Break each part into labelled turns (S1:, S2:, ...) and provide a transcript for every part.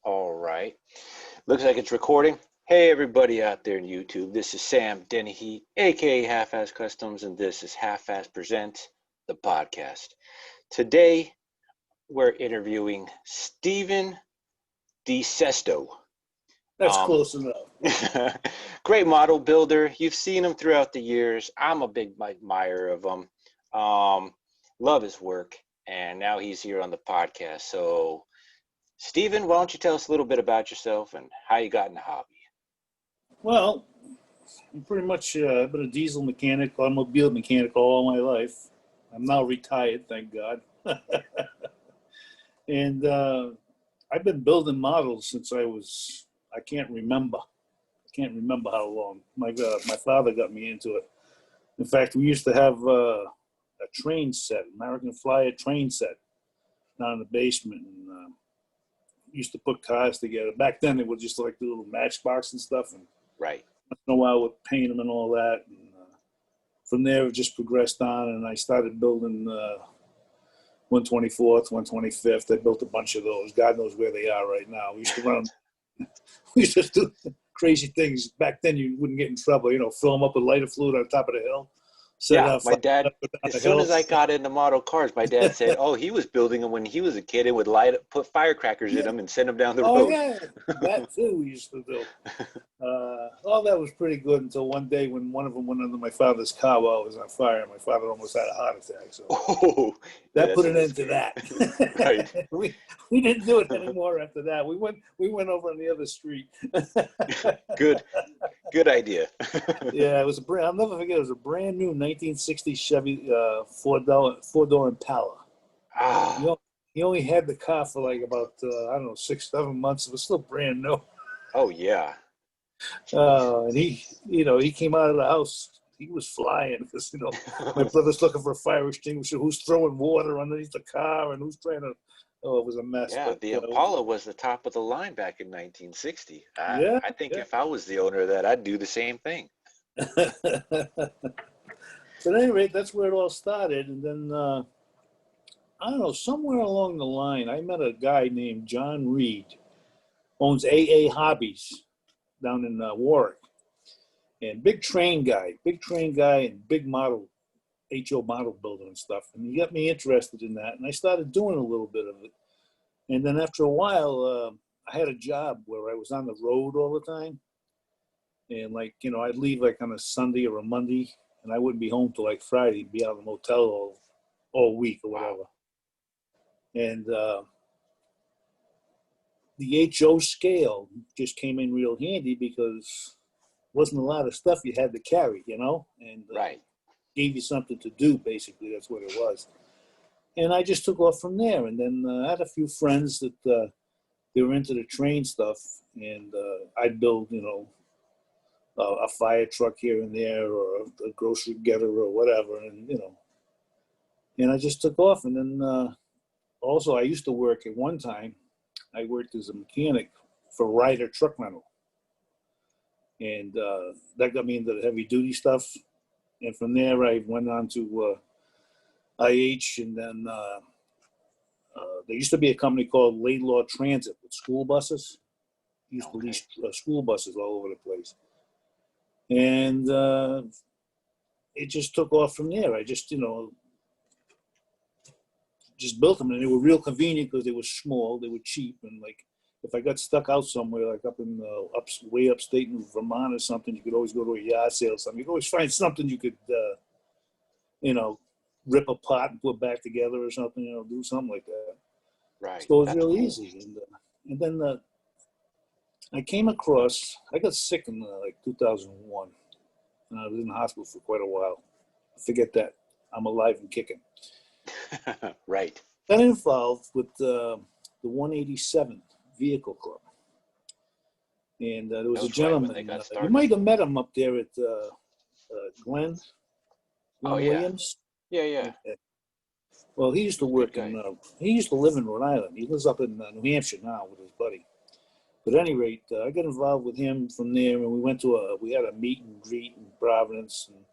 S1: All right. Looks like it's recording. Hey, everybody out there in YouTube. This is Sam Dennehy, aka Halfass Customs, and this is Halfass Presents the podcast. Today, we're interviewing Stephen Sesto.
S2: That's close enough.
S1: Great model builder. You've seen him throughout the years. I'm a big admirer of him. Love his work, and now he's here on the podcast. So, Stephen, why don't you tell us a little bit about yourself and how you got in the hobby?
S2: Well, I'm pretty much I've been a diesel mechanic, automobile mechanic all my life. I'm now retired, thank God. And I've been building models since I can't remember how long. My father got me into it. In fact, we used to have a train set, American Flyer train set down in the basement. And used to put cars together. Back then, it was just like the little matchbox and stuff. And
S1: right.
S2: once in a while, would paint them and all that. And from there, it just progressed on, and I started building 124th, 125th. I built a bunch of those. God knows where they are right now. We used to run. We used to do crazy things. Back then, you wouldn't get in trouble. Fill them up with lighter fluid on top of the hill.
S1: My dad, as soon as I got into model cars, my dad said, oh, he was building them when he was a kid and would put firecrackers in them and send them down the road.
S2: Oh, yeah, that too we used to do. All that was pretty good until one day when one of them went under my father's car while it was on fire, and my father almost had a heart attack. So that put an end to that.
S1: Right.
S2: we didn't do it anymore after that. We went over on the other street.
S1: Good idea.
S2: Yeah, it was I'll never forget. It was a brand new 1960 Chevy four-door Impala. He only had the car for like about 6-7 months. It was still brand new.
S1: Oh yeah.
S2: And he came out of the house. He was flying because my brother's looking for a fire extinguisher. Who's throwing water underneath the car and who's trying to. Oh, it was a mess.
S1: Yeah,
S2: but,
S1: the Impala was the top of the line back in 1960.
S2: Yeah,
S1: I think if I was the owner of that, I'd do the same thing.
S2: But at any rate, that's where it all started. And then, I don't know, somewhere along the line, I met a guy named John Reed, owns AA Hobbies down in Warwick. And big train guy and big model, HO model builder and stuff. And he got me interested in that. And I started doing a little bit of it. And then after a while, I had a job where I was on the road all the time. And I'd leave like on a Sunday or a Monday, and I wouldn't be home till like Friday, be out in the motel all week or whatever. Wow. And the HO scale just came in real handy because wasn't a lot of stuff you had to carry, and
S1: right.
S2: Gave you something to do, basically. That's what it was. And I just took off from there. And then I had a few friends that they were into the train stuff, and I'd build, a fire truck here and there, or a grocery getter or whatever, and I just took off. And then also I used to work at one time. I worked as a mechanic for Ryder Truck Rental, and that got me into the heavy duty stuff. And from there, I went on to IH, and then there used to be a company called Laidlaw Transit with school buses. Used to lease school buses all over the place. And it just took off from there. I just, just built them, and they were real convenient because they were small, they were cheap, and like if I got stuck out somewhere, like up in way upstate in Vermont or something, you could always go to a yard sale or something. You could always find something you could, rip apart and put back together or something, do something like that.
S1: Right.
S2: So it was real easy. And then I came across, I got sick in 2001, and I was in the hospital for quite a while. Forget that. I'm alive and kicking.
S1: Right.
S2: Got involved with the 187th Vehicle Club. And there was a gentleman, you might have met him up there at Glenn Williams.
S1: Yeah.
S2: Well, he used to work he used to live in Rhode Island. He lives up in New Hampshire now with his buddy. But at any rate, I got involved with him from there, and we had a meet and greet in Providence. And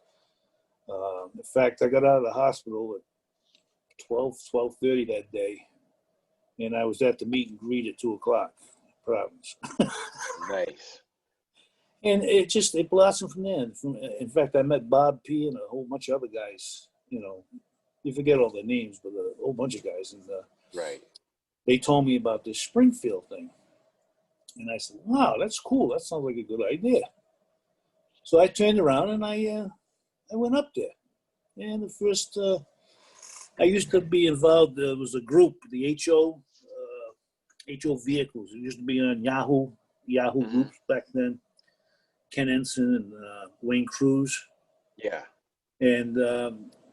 S2: in fact, I got out of the hospital at 12:30 that day, and I was at the meet and greet at 2:00. Providence.
S1: Nice.
S2: And it blossomed from there. In fact, I met Bob P. and a whole bunch of other guys. You forget all their names, but a whole bunch of guys. And
S1: Right.
S2: they told me about this Springfield thing. And I said, wow, that's cool. That sounds like a good idea. So I turned around and I went up there. And the first, I used to be involved, there was a group, the HO vehicles. It used to be on Yahoo groups back then. Ken Ensign and Wayne Cruz.
S1: Yeah.
S2: And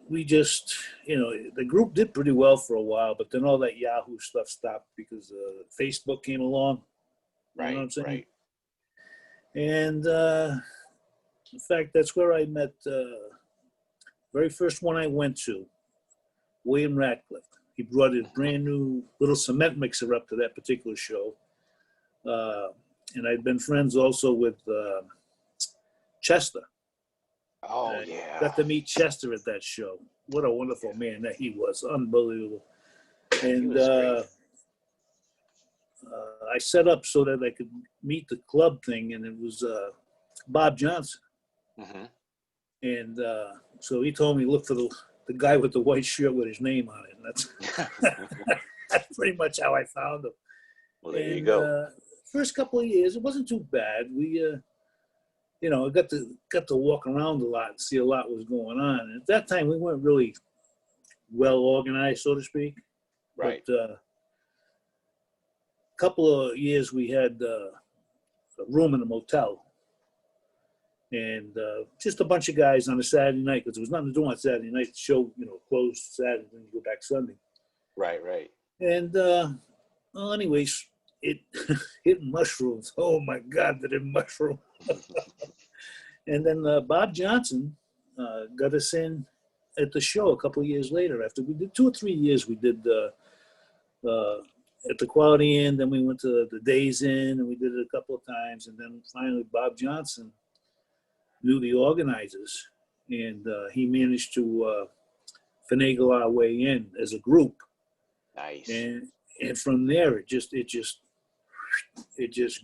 S2: we just, the group did pretty well for a while, but then all that Yahoo stuff stopped because Facebook came along.
S1: Right.
S2: You know what I'm saying?
S1: Right.
S2: And in fact, that's where I met very first one I went to, William Radcliffe. He brought his brand new little cement mixer up to that particular show. And I'd been friends also with Chester.
S1: Oh, yeah.
S2: Got to meet Chester at that show. What a wonderful man that he was. Unbelievable. And
S1: He was great.
S2: I set up so that I could meet the club thing, and it was Bob Johnson.
S1: Mm-hmm.
S2: And so he told me, look for the guy with the white shirt with his name on it. And that's pretty much how I found him.
S1: Well, there you go.
S2: First couple of years, it wasn't too bad. We, I got to walk around a lot and see a lot was going on. And at that time, we weren't really well organized, so to speak.
S1: Right.
S2: But a couple of years, we had a room in a motel. And just a bunch of guys on a Saturday night, because there was nothing to do on Saturday night. The show, closed Saturday, then you go back Sunday.
S1: Right, right.
S2: And, well, anyways, it hit mushrooms. Oh, my God, did it mushroom. And then Bob Johnson got us in at the show a couple of years later. After we did 2 or 3 years, we did at the Quality Inn, then we went to the Days Inn, and we did it a couple of times. And then finally, Bob Johnson knew the organizers, and he managed to finagle our way in as a group.
S1: Nice.
S2: And from there, it just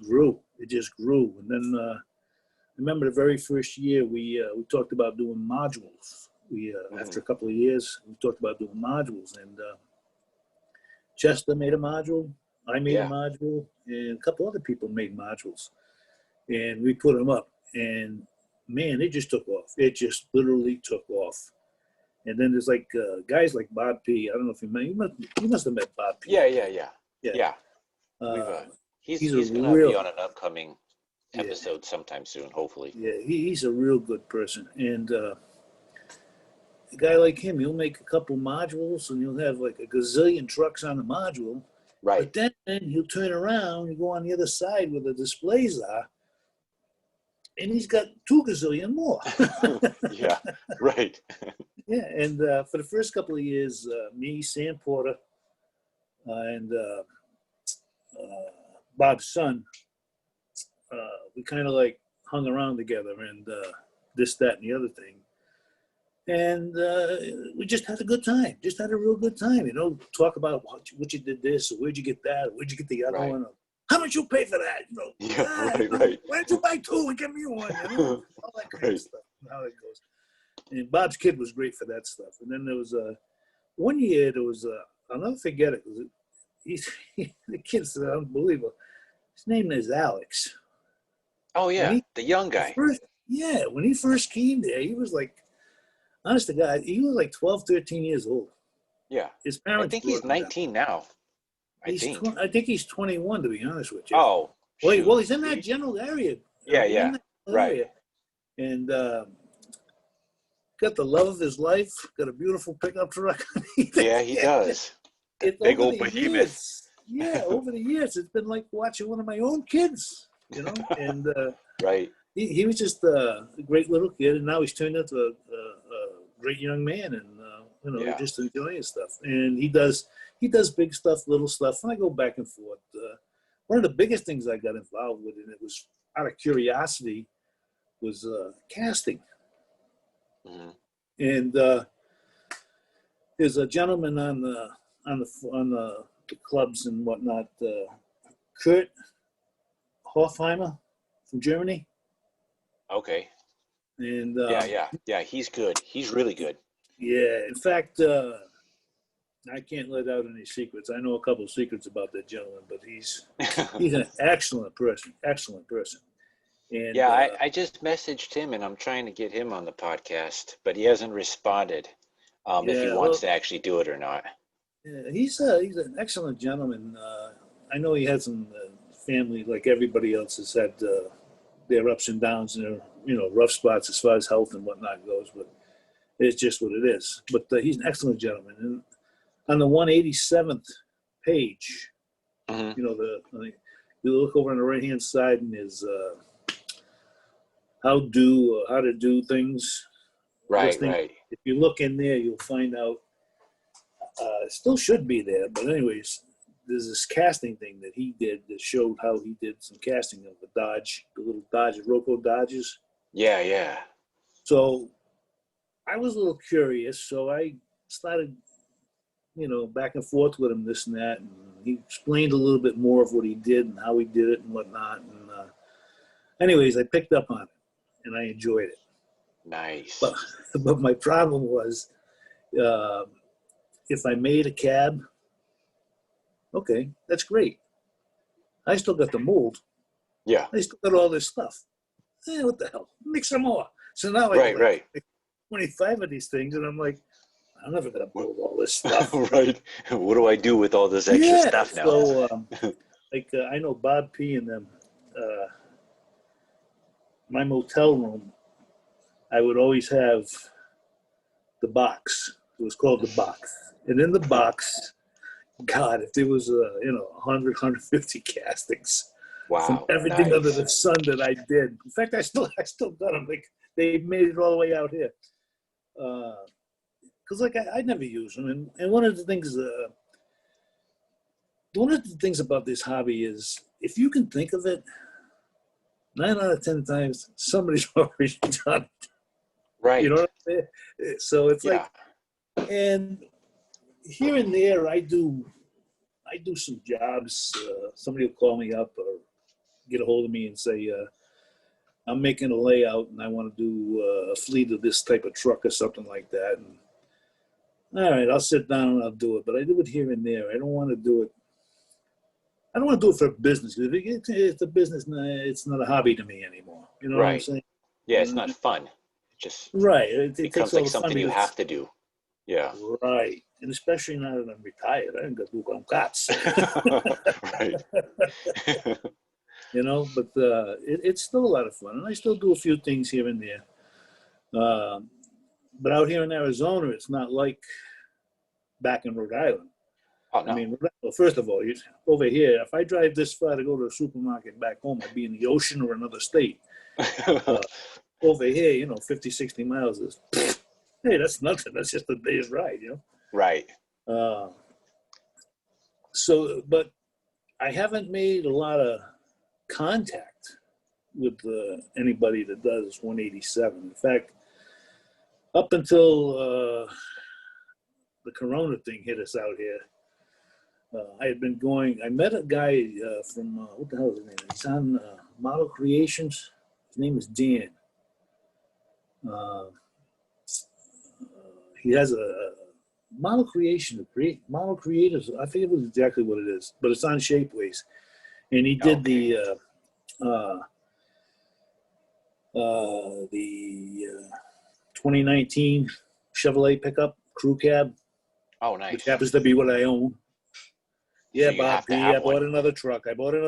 S2: grew. It just grew. And then I remember the very first year we talked about doing modules. After a couple of years, we talked about doing modules, and Chester made a module. I made a module, and a couple other people made modules, and we put them up. And man, it just took off. It just literally took off. And then there's like guys like Bob P. I don't know if you must have met Bob P.
S1: Yeah. He's going to be on an upcoming episode sometime soon, hopefully.
S2: Yeah, he's a real good person. And a guy like him, he'll make a couple modules, and he'll have like a gazillion trucks on the module.
S1: Right.
S2: But then he'll turn around and go on the other side where the displays are, and he's got 2 gazillion more.
S1: Yeah, right.
S2: Yeah, and for the first couple of years, me, Sam Porter, and Bob's son, we kind of like hung around together, and this, that, and the other thing. And we just had a good time. Just had a real good time. Talk about what you did this, or where'd you get that, or where'd you get the other one. Or, how much you pay for that?
S1: Right.
S2: Why don't you buy 2 and give me 1? All that kind of stuff. How it goes. And Bob's kid was great for that stuff. And then there was one year there was I'll never forget it. The kid's unbelievable. His name is Alex.
S1: Oh yeah, the young guy.
S2: When he first came there, he was like, honest to God, he was like 12, 13 years old.
S1: Yeah.
S2: His parents.
S1: I think he's 19 now. I
S2: think he's 21, to be honest with you.
S1: Oh.
S2: Well, he's in that general area.
S1: Yeah. Right.
S2: And got the love of his life. Got a beautiful pickup truck.
S1: He does. Big old behemoth.
S2: Over the years, it's been like watching one of my own kids. And
S1: right.
S2: He was just a great little kid, and now he's turned into a great young man, and just enjoying his stuff. And he does big stuff, little stuff, and I go back and forth. One of the biggest things I got involved with, and it was out of curiosity, was casting.
S1: Mm-hmm.
S2: And there's a gentleman on the clubs and whatnot, Kurt Hofheimer from Germany.
S1: Okay.
S2: And
S1: Yeah. He's good. He's really good.
S2: yeah, in fact, I can't let out any secrets. I know a couple of secrets about that gentleman, but he's an excellent person. Excellent person. And
S1: Yeah, I just messaged him and I'm trying to get him on the podcast, but he hasn't responded if he
S2: yeah,
S1: wants
S2: well,
S1: to actually do it or not.
S2: yeah, he's an excellent gentleman. I know he has some family, like everybody else has had their ups and downs and their rough spots as far as health and whatnot goes, but it's just what it is. But he's an excellent gentleman. And on the 187th page,
S1: Hmm.
S2: you look over on the right hand side and is how to do things.
S1: Right,
S2: Listing.
S1: right.
S2: If you look in there, you'll find out. It still should be there, but anyways, there's this casting thing that he did that showed how he did some casting of the Dodge, the little Dodge, Roco Dodges.
S1: Yeah, yeah.
S2: So I was a little curious, so I started, back and forth with him, this and that, and he explained a little bit more of what he did and how he did it and whatnot. And anyways, I picked up on it and I enjoyed it.
S1: Nice.
S2: But my problem was, if I made a cab, okay, that's great. I still got the mold.
S1: Yeah.
S2: I still got all this stuff. What the hell? Make some more. So now I got
S1: Right.
S2: 25 of these things, and I'm like, I'm never gonna mold all this stuff.
S1: Right. What do I do with all this extra stuff now?
S2: So I know Bob P and them. My motel room, I would always have the box. It was called the box, and in the box, God, if there was 100, 150 castings from
S1: Wow.
S2: everything
S1: Nice.
S2: under the sun that I did. In fact, I still got them. Like they made it all the way out here. Because I never use them, and one of the things about this hobby is if you can think of it, 9 out of 10 times somebody's already done it.
S1: Right.
S2: You know what I'm saying? So it's
S1: Yeah.
S2: and here and there I do some jobs. Somebody will call me up or get a hold of me and say, I'm making a layout and I want to do a fleet of this type of truck or something like that. And all right, I'll sit down and I'll do it. But I do it here and there. I don't want to do it. I don't want to do it for business. If it's a business, it's not a hobby to me anymore. You know what I'm
S1: Right.
S2: saying?
S1: Yeah, it's not fun. It just
S2: Right. It takes
S1: becomes
S2: all
S1: like
S2: the fun.
S1: something you have to do. Yeah.
S2: Right. And especially now that I'm retired, I ain't got to do cats.
S1: Right.
S2: But it's still a lot of fun. And I still do a few things here and there. But out here in Arizona, it's not like back in Rhode Island.
S1: Oh, no.
S2: I mean, well, first of all, over here, if I drive this far to go to a supermarket back home, I'd be in the ocean or another state. Over here, 50, 60 miles is, hey, that's nothing. That's just a day's ride,
S1: Right.
S2: But I haven't made a lot of contact with anybody that does 187. In fact, up until the Corona thing hit us out here, I had been going. I met a guy from what the hell is his name? He's on Model Creations. His name is Dan. He has a Model Creators. I forget exactly what it is, but it's on Shapeways, and he did the 2019 Chevrolet pickup crew cab.
S1: Oh, nice.
S2: Which happens to be what I own. Yeah,
S1: So
S2: Bob P. I bought another truck. Bob P.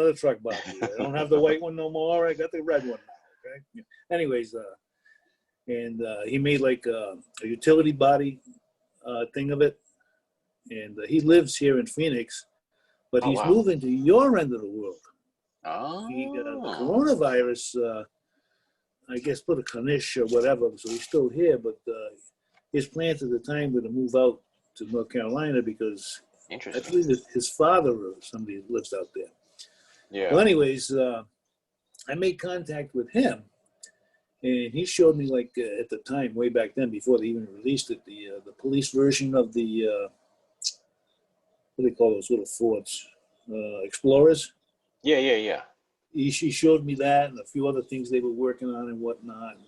S2: I don't have the white one no more. I got the red one now. Okay. Anyways, and he made like a utility body thing of it, and he lives here in Phoenix, but he's moving to your end of the world.
S1: Oh.
S2: The coronavirus, I guess, put a clinic or whatever, so he's still here. But his plans at the time were to move out to North Carolina because I believe his father or somebody lives out there.
S1: Yeah.
S2: Well, anyways, I made contact with him, and he showed me, like, at the time, way back then, before they even released it, the police version of the, what do they call those little Fords? Explorers?
S1: Yeah.
S2: she showed me that and a few other things they were working on and whatnot. And,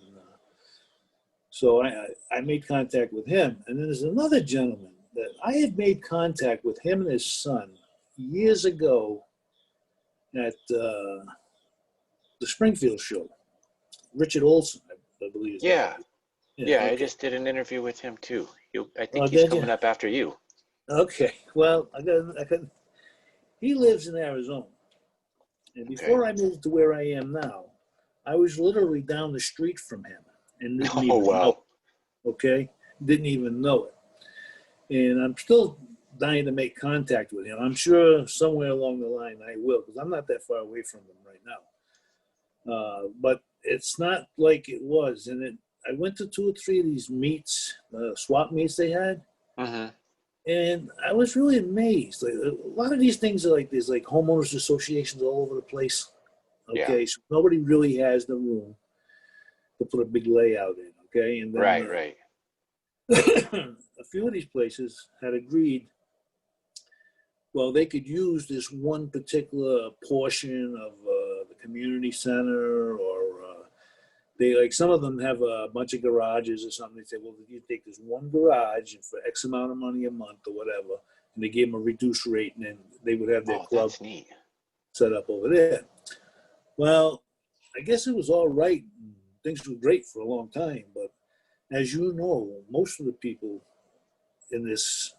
S2: so I made contact with him. And then there's another gentleman that I had made contact with him and his son years ago at the Springfield show. Richard Olson, I believe is
S1: Yeah.
S2: that.
S1: Yeah, I
S2: Okay.
S1: just did an interview with him too. I
S2: Oh,
S1: think he's
S2: did you?
S1: coming up after you.
S2: Okay. Well, he lives in Arizona. And
S1: Okay.
S2: before I moved to where I am now, I was literally down the street from him and didn't
S1: Oh,
S2: even know
S1: wow.
S2: it. Okay? Didn't even know it. And I'm still dying to make contact with him. I'm sure somewhere along the line I will, because I'm not that far away from him right now. But it's not like it was. And I went to 2 or 3 of these meets, swap meets they had,
S1: Mm-hmm.
S2: and I was really amazed. Like, a lot of these things are like there's like homeowners associations all over the place.
S1: Yeah.
S2: Okay, so nobody really has the room to put a big layout in. Okay, and then
S1: Right, right.
S2: a few of these places had agreed. Well, they could use this one particular portion of the community center, or they like some of them have a bunch of garages or something. They say, well, you take this one garage and for X amount of money a month or whatever, and they gave them a reduced rate, and then they would have their
S1: Oh,
S2: club
S1: that's neat.
S2: set up over there. Well, I guess it was all right. Things were great for a long time, but as you know, most of the people in this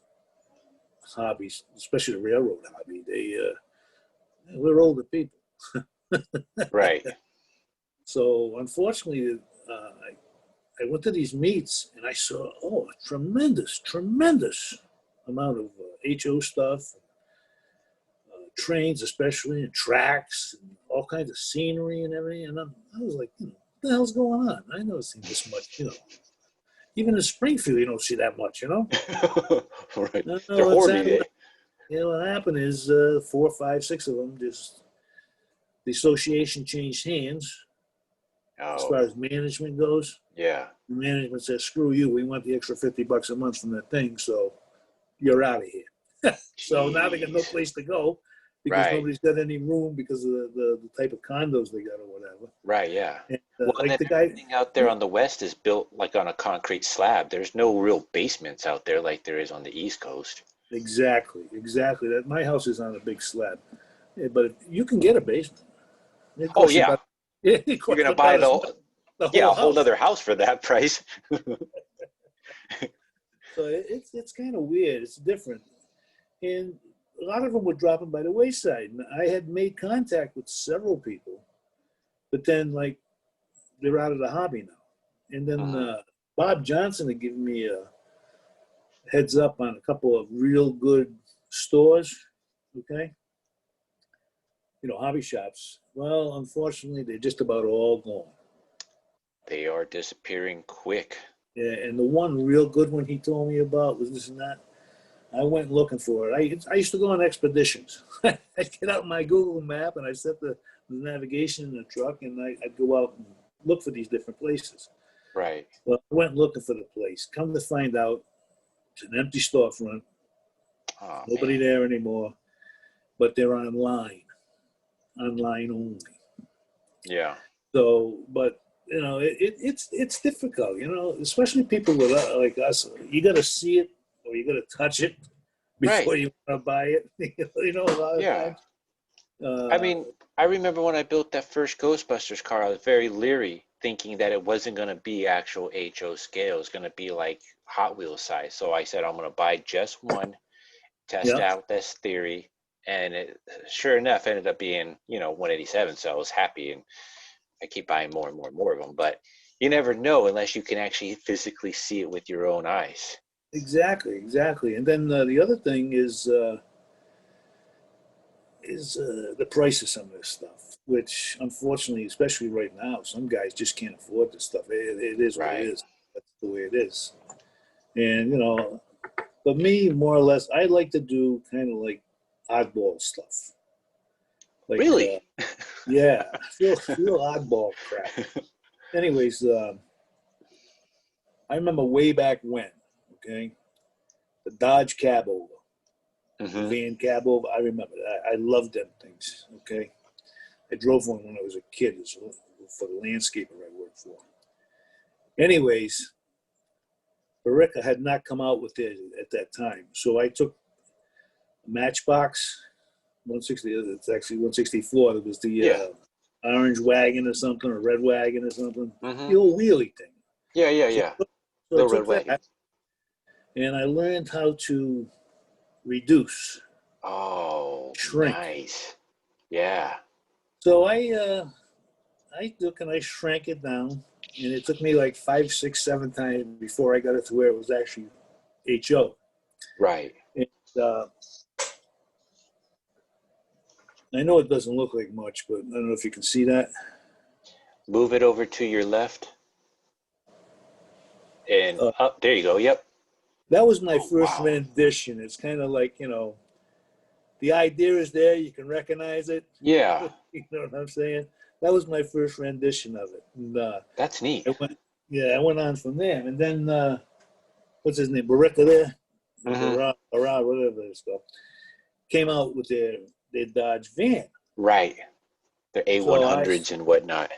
S2: hobby, especially the railroad hobby, we're older people.
S1: Right.
S2: So unfortunately, I went to these meets and I saw a tremendous amount of HO stuff, trains especially, and tracks, and all kinds of scenery and everything. And I was like, what the hell's going on? I never seen this much. Even in Springfield, you don't see that much.
S1: Right.
S2: No,
S1: They're
S2: what's
S1: hoarding
S2: happened?
S1: it.
S2: What happened is 4, 5, 6 of them just the association changed hands as
S1: Oh,
S2: far as management goes.
S1: yeah.
S2: The management says, "Screw you! We want the extra $50 a month from that thing, so you're out of here." So now they got no
S1: Jeez.
S2: place to go because
S1: Right.
S2: nobody's got any room because of the type of condos they got or whatever.
S1: Right, yeah.
S2: And
S1: Well, and
S2: like
S1: then
S2: the guy,
S1: everything out there on the west is built like on a concrete slab. There's no real basements out there like there is on the East Coast.
S2: exactly. That my house is on a big slab, but you can get a basement. It
S1: Oh,
S2: costs you
S1: yeah.
S2: about it
S1: You're
S2: costs
S1: gonna
S2: you
S1: buy
S2: about as much the
S1: yeah,
S2: whole
S1: a whole
S2: house.
S1: nother house for that price.
S2: So it's kind of weird. It's different, and a lot of them were dropping by the wayside. And I had made contact with several people, but then like they're out of the hobby now. And then
S1: Mhm.
S2: Bob Johnson had given me a heads up on a couple of real good stores. Okay, hobby shops. Well, unfortunately, they're just about all gone.
S1: They are disappearing quick.
S2: Yeah, and the one real good one he told me about was this and that. I went looking for it. I used to go on expeditions. I'd get out my Google map and I set the navigation in the truck and I'd go out and look for these different places.
S1: Right.
S2: Well, I went looking for the place. Come to find out, it's an empty storefront.
S1: Oh,
S2: Nobody
S1: man.
S2: there anymore, but they're online only.
S1: Yeah.
S2: So, but it's difficult, especially people with like us. You got to see it or you got to touch it
S1: Right.
S2: before you want to buy it. A lot of
S1: Yeah.
S2: times.
S1: I
S2: Uh,
S1: mean, I remember when I built that first Ghostbusters car, I was very leery, thinking that it wasn't going to be actual HO scale. It was going to be like Hot Wheels size. So I said, I'm going to buy just one, test
S2: yeah,
S1: out this theory. And it, sure enough, ended up being, 187. So I was happy. And I keep buying more and more and more of them. But you never know unless you can actually physically see it with your own eyes.
S2: exactly. And then the other thing is the price of some of this stuff, which unfortunately, especially right now, some guys just can't afford this stuff. It is what it
S1: Right.
S2: is. That's the way it is. And but me, more or less, I like to do kind of like oddball stuff. Like,
S1: Really?
S2: yeah, feel oddball crap. Anyways, I remember way back when, okay, the Dodge cab over, the
S1: Hmm.
S2: van cab over. I remember that. I loved them things. Okay, I drove one when I was a kid for the landscaper I worked for. Anyways, Berica had not come out with it at that time. So I took a Matchbox 160, it's actually 164. It was the orange wagon or something, or red wagon or something. The old wheelie thing.
S1: Yeah.
S2: So I
S1: The red
S2: took
S1: wagon.
S2: that and I learned how to reduce,
S1: Oh,
S2: shrink.
S1: nice. Yeah.
S2: So I took and I shrank it down, and it took me like 5, 6, 7 times before I got it to where it was actually HO.
S1: Right.
S2: And I know it doesn't look like much, but I don't know if you can see that.
S1: Move it over to your left and up. There you go. Yep.
S2: That was my
S1: Oh,
S2: first
S1: wow.
S2: rendition. It's kind of like, the idea is there. You can recognize it.
S1: Yeah.
S2: You know what I'm saying? That was my first rendition of it. And
S1: That's neat.
S2: I went on from there. And then, what's his name? Berica there?
S1: Mm-hmm.
S2: Barra, whatever it's called. Came out with their Dodge van.
S1: Right. The
S2: So
S1: A100s and whatnot.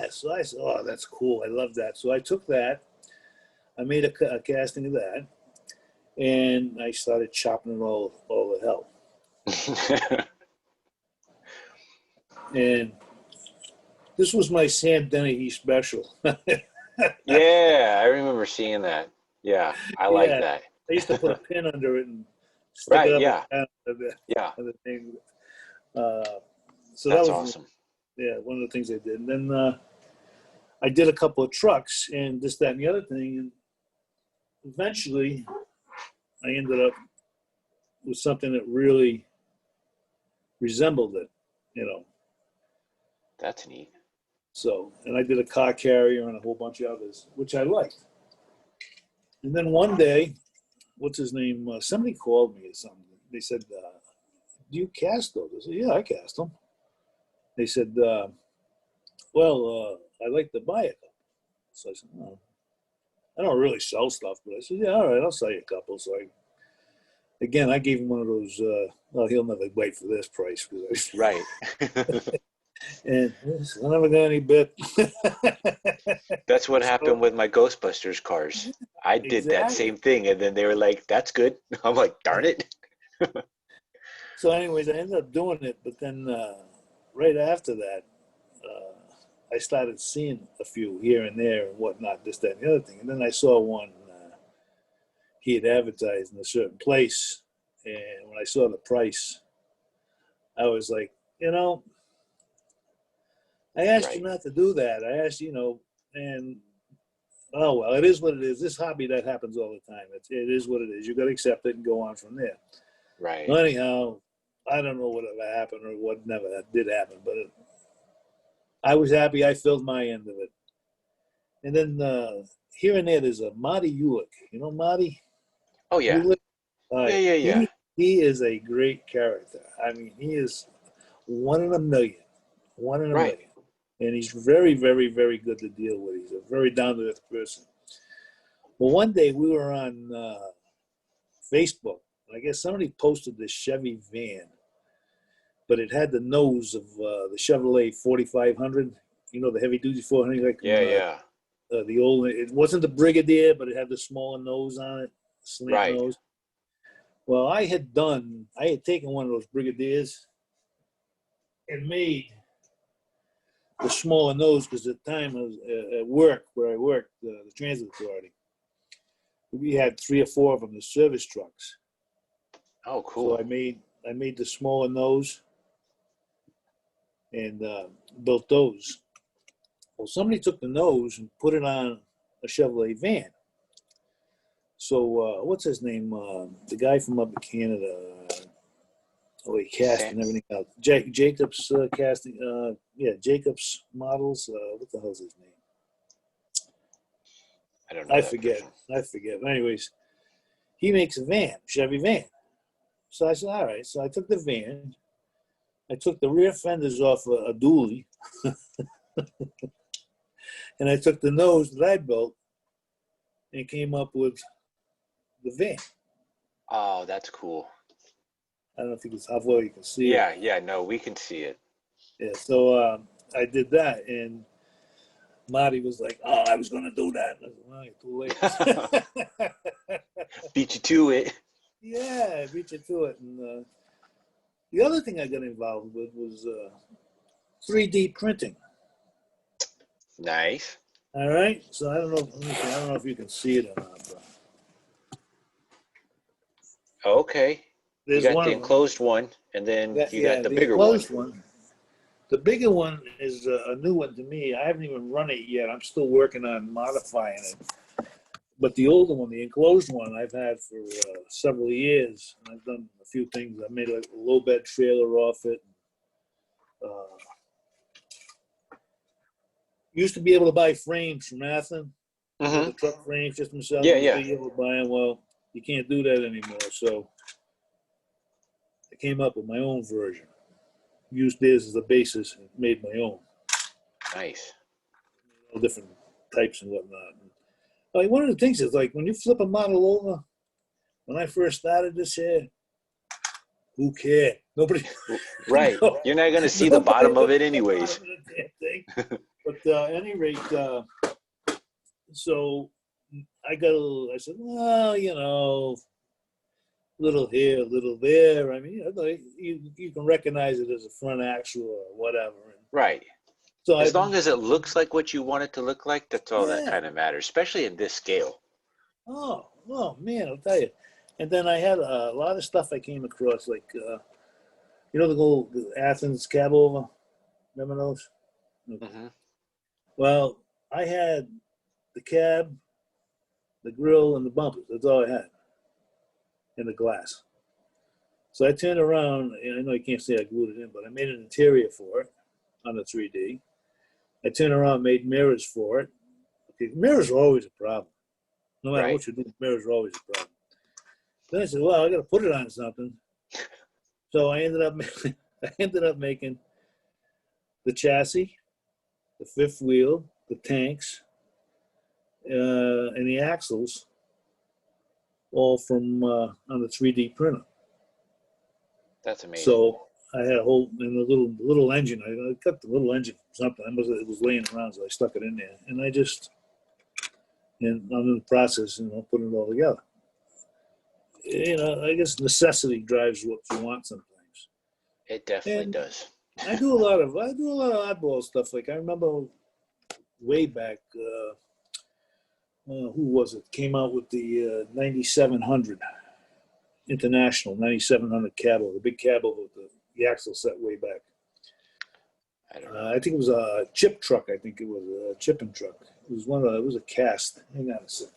S2: so I said, oh, that's cool. I love that. So I took that. I made a casting of that. And I started chopping it all to hell. And this was my Sam Dennehy special.
S1: Yeah, I remember seeing that. Yeah, I like
S2: Yeah,
S1: that.
S2: I used to put a pin under it and stick it
S1: Right,
S2: up
S1: yeah,
S2: and down
S1: yeah.
S2: on the thing. So that
S1: That's
S2: was
S1: awesome.
S2: one of the things I did. And then I did a couple of trucks and this, that, and the other thing. And eventually, I ended up with something that really resembled it.
S1: That's neat.
S2: So, and I did a car carrier and a whole bunch of others, which I liked. And then one day, what's his name? Somebody called me or something. They said, "Do you cast those?" I said, "Yeah, I cast them." They said, "Well, I'd like to buy a couple." So I said, "Oh, I don't really sell stuff," but I said, "Yeah, all right, I'll sell you a couple." So I gave him one of those. Well, he'll never wait for this price because
S1: Right.
S2: and I never got any bit.
S1: That's what
S2: So
S1: happened with my Ghostbusters cars. I did that
S2: exactly.
S1: same thing, and then they were like, "That's good." I'm like, "Darn it."
S2: So, anyways, I ended up doing it, but then right after that, I started seeing a few here and there and whatnot, this, that, and the other thing. And then I saw one he had advertised in a certain place, and when I saw the price, I was like, I asked you
S1: Right.
S2: not to do that. I asked, and oh well, it is what it is. This hobby that happens all the time. It is what it is. You got to accept it and go on from there.
S1: Right.
S2: Well, anyhow, I don't know whatever happened or what never did happen, but I was happy. I filled my end of it. And then here and there's a Marty Ulick. You know Marty
S1: Oh yeah.
S2: Ulick? All
S1: Yeah,
S2: right.
S1: yeah, yeah.
S2: He is a great character. I mean, he is one in a million. One in a
S1: Right.
S2: million. And he's very, very, very good to deal with. He's a very down to earth person. Well, one day we were on Facebook, and I guess somebody posted this Chevy van, but it had the nose of the Chevrolet 4500. The heavy duty 400, like
S1: Yeah, yeah.
S2: the old. It wasn't the Brigadier, but it had the smaller nose on it, slant
S1: Right.
S2: nose. Well, I had taken one of those Brigadiers and made the smaller nose because at the time I was at work where I worked, the transit authority. We had 3 or 4 of them, the service trucks.
S1: Oh,
S2: So
S1: cool.
S2: I made the smaller nose and built those. Well, somebody took the nose and put it on a Chevrolet van. So what's his name? The guy from up in Canada. He cast
S1: Sam.
S2: and everything else. Jacobs casting. Jacobs models. What the hell's his name?
S1: I don't know that person.
S2: I forget. But anyways, he makes a van, Chevy van. So I said, all right. So I took the van. I took the rear fenders off a dually, and I took the nose that I built and came up with the van.
S1: Oh, that's cool.
S2: I don't know if how well you can see it.
S1: Yeah, yeah, no, we can see it.
S2: Yeah, so I did that, and Marty was like, "Oh, I was going to do that." And I said, "Well, you're too late."
S1: Beat you to it.
S2: Yeah, I beat you to it. And the other thing I got involved with was 3D printing.
S1: Nice.
S2: All right, so I don't know. Let me see, I don't know if you can see it or not, but
S1: Okay. You
S2: there's
S1: got
S2: one
S1: the
S2: of them.
S1: enclosed one, and then you got
S2: Yeah,
S1: the
S2: the
S1: bigger one.
S2: enclosed one. The bigger one is a new one to me. I haven't even run it yet. I'm still working on modifying it. But the older one, the enclosed one, I've had for several years. And I've done a few things. I made a low bed trailer off it. Uh, used to be able to buy frames from Athens,
S1: Mm-hmm.
S2: the truck frames just themselves.
S1: Yeah,
S2: Used to
S1: yeah.
S2: be able to buy them. Well, you can't do that anymore. So I came up with my own version. Used theirs as a basis and made my own.
S1: Nice.
S2: All different types and whatnot. And like one of the things is like when you flip a model over, when I first started this here, who cared? Nobody,
S1: Right.
S2: no,
S1: You're not going to see the
S2: nobody
S1: bottom of
S2: looked
S1: it
S2: at the bottom
S1: anyways.
S2: of the damn thing. But at any rate, so I got a little, I said, well, little here, little there. I mean, like you can recognize it as a front axle or whatever. And
S1: Right.
S2: so
S1: As
S2: I've
S1: long
S2: been,
S1: as it looks like what you want it to look like, that's all that
S2: yeah.
S1: kind of matters, especially in this scale.
S2: Oh man, I'll tell you. And then I had a lot of stuff I came across, like the Athens cab over. Remember those? Okay.
S1: Hmm.
S2: Well, I had the cab, the grill, and the bumpers. That's all I had, and the glass. So I turned around, and I know you can't say I glued it in, but I made an interior for it on the 3D. I turned around, made mirrors for it. Okay, mirrors are always a problem. No matter
S1: Right.
S2: what you do, mirrors are always a problem. Then I said, well, I got to put it on something. So I ended up, I ended up making the chassis, the fifth wheel, the tanks, and the axles, all from on the 3D printer.
S1: That's amazing.
S2: So I had a whole and a little engine. I cut the little engine from something. It was laying around, so I stuck it in there, and and I'm in the process, putting it all together. I guess necessity drives what you want sometimes.
S1: It definitely
S2: And
S1: does.
S2: I do a lot of oddball stuff. Like I remember way back, who was it? Came out with the 9700 International 9700 cabo, the big cabo with the axle set way back.
S1: I don't know.
S2: I think it was a chip truck. I think it was a chipping truck. It was it was a cast. Hang on a second.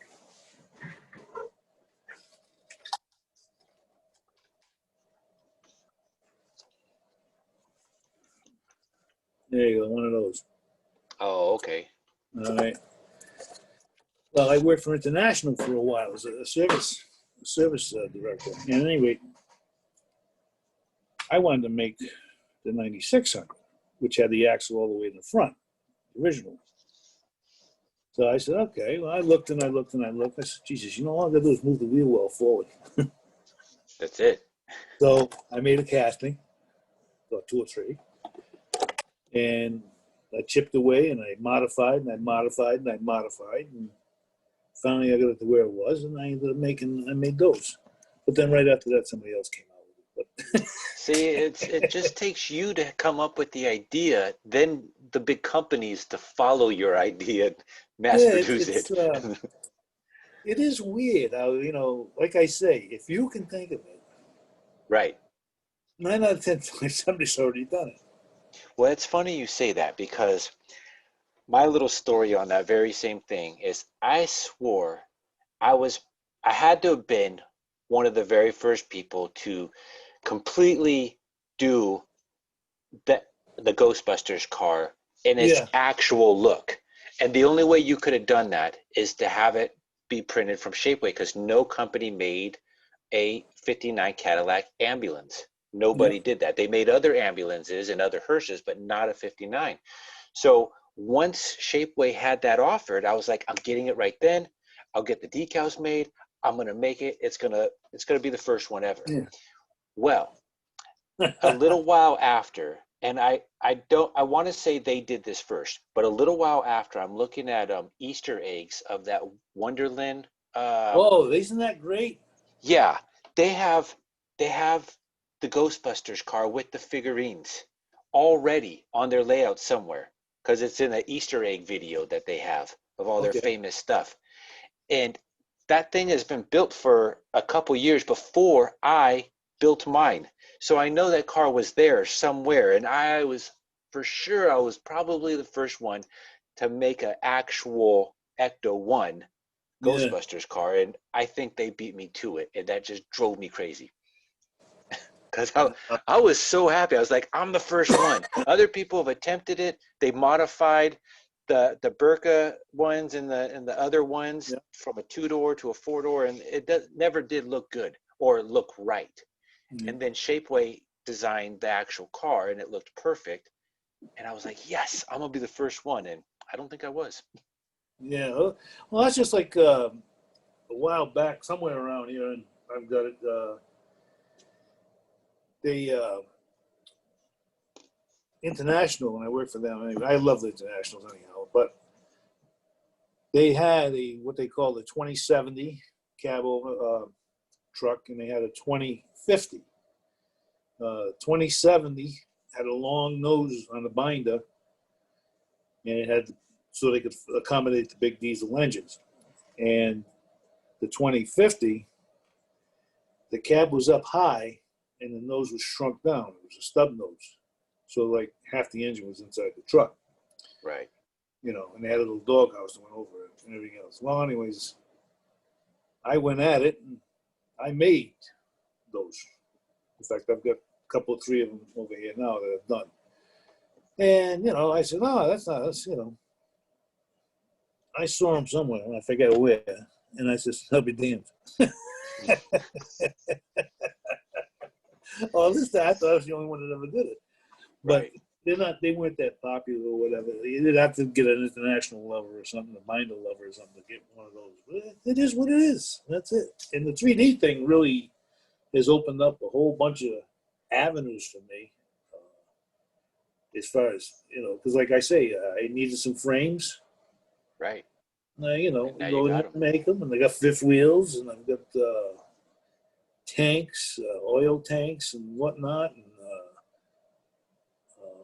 S2: There you go, one of those.
S1: Oh, okay.
S2: All right. Well, I worked for International for a while as a service director. And anyway, I wanted to make the 9600, which had the axle all the way in the front, the original. So I said, okay. Well, I looked and I looked and I looked. I said, Jesus, all I got to do is move the wheel well forward.
S1: That's it.
S2: So I made a casting, about two or three, and I chipped away and I modified and I modified and I modified. And finally I got it to where it was, and I ended up I made those. But then right after that, somebody else came out with it. But
S1: See, it just takes you to come up with the idea, then the big companies to follow your idea, mass
S2: yeah,
S1: produce it.
S2: it is weird how, like I say, if you can think of it,
S1: Right.
S2: 9 out of 10 times somebody's already done it.
S1: Well, it's funny you say that because my little story on that very same thing is I swore I was I had to have been one of the very first people to completely do the Ghostbusters car in its
S2: Yeah,
S1: actual look. And the only way you could have done that is to have it be printed from Shapeway because no company made a 59 Cadillac ambulance.
S2: yeah.
S1: Nobody did that. They made other ambulances and other hearses, but not a 59. So once Shapeway had that offered, I was like, I'm getting it right then. I'll get the decals made. I'm gonna make it. It's gonna be the first one ever.
S2: Yeah.
S1: Well, a little while after, and I want to say they did this first, but a little while after, I'm looking at Easter eggs of that Wonderland.
S2: Oh, isn't that great?
S1: Yeah, they have they have the Ghostbusters car with the figurines already on their layout somewhere because it's in an Easter egg video that they have of all their
S2: Okay.
S1: famous stuff. And that thing has been built for a couple years before I built mine. So I know that car was there somewhere, and I was for sure I was probably the first one to make an actual Ecto 1
S2: Yeah.
S1: Ghostbusters car, and I think they beat me to it, and that just drove me crazy. Because I was so happy. I was like, I'm the first one. Other people have attempted it. They modified the Burka ones and the other ones
S2: Yeah.
S1: from a 2-door to a 4-door, and never did look good or look right.
S2: Yeah.
S1: And then Shapeway designed the actual car, and it looked perfect. And I was like, yes, I'm gonna be the first one. And I don't think I was.
S2: Yeah. Well, that's just like a while back, somewhere around here, and I've got it. They International, when I worked for them. Anyway, I love the Internationals anyhow, but they had a what they call the 2070 cab over truck, and they had a 2050. 2070 had a long nose on the binder, and it had so they could accommodate the big diesel engines. And the 2050, the cab was up high, and the nose was shrunk down. It was a stub nose, so like half the engine was inside the truck,
S1: Right.
S2: and they had a little doghouse that went over it and everything else. Well, anyways, I went at it, and I made those. In fact, I've got a couple, three of them over here now that I've done. And I said, "No, that's not us." I saw them somewhere, and I forget where. And I said, "I'll be damned." Well, at least I thought I was the only one that ever did it. But
S1: Right.
S2: they weren't that popular or whatever. You did have to get an international lover or something, a binder lover or something to get one of those. But it is what it is. That's it. And the 3D thing really has opened up a whole bunch of avenues for me. As far as because like I say, I needed some frames.
S1: Right. And
S2: We
S1: now you
S2: go in
S1: got
S2: and
S1: them.
S2: make them, and I got fifth wheels, and I've got tanks, oil tanks, and whatnot, and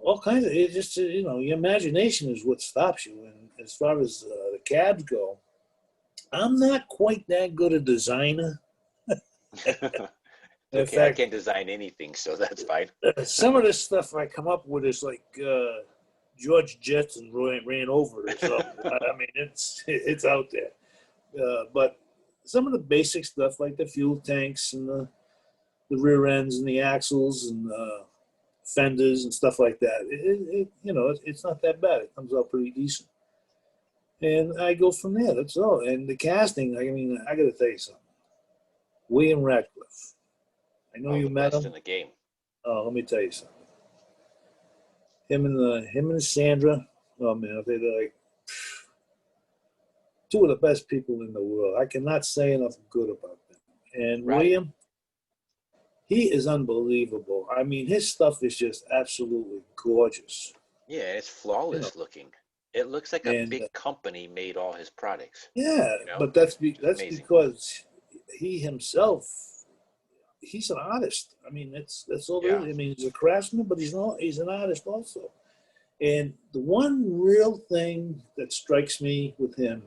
S2: all kinds of. It just your imagination is what stops you. And as far as the cabs go, I'm not quite that good a designer.
S1: It's
S2: In
S1: okay. I
S2: fact,
S1: can't design anything, so that's fine.
S2: some of the stuff I come up with is like George Jetson ran over it or something. I mean, it's out there. But some of the basic stuff like the fuel tanks and the rear ends and the axles and fenders and stuff like that. It's not that bad. It comes out pretty decent. And I go from there. That's all. And the casting, I mean, I got to tell you something. William Radcliffe. I know
S1: Oh,
S2: you
S1: the
S2: met
S1: best
S2: him.
S1: in the game.
S2: Oh, let me tell you something. Him and Sandra. Oh man, they're like two of the best people in the world. I cannot say enough good about them. And
S1: Right.
S2: William, he is unbelievable. I mean, his stuff is just absolutely gorgeous.
S1: Yeah, it's
S2: You know,
S1: flawless looking. It looks like a
S2: and
S1: big company made all his products.
S2: yeah,
S1: You know,
S2: but that's
S1: it's
S2: that's
S1: amazing.
S2: because he himself, he's an artist. I mean, that's all there
S1: Yeah.
S2: is. I mean, he's a craftsman, but he's an artist also. And the one real thing that strikes me with him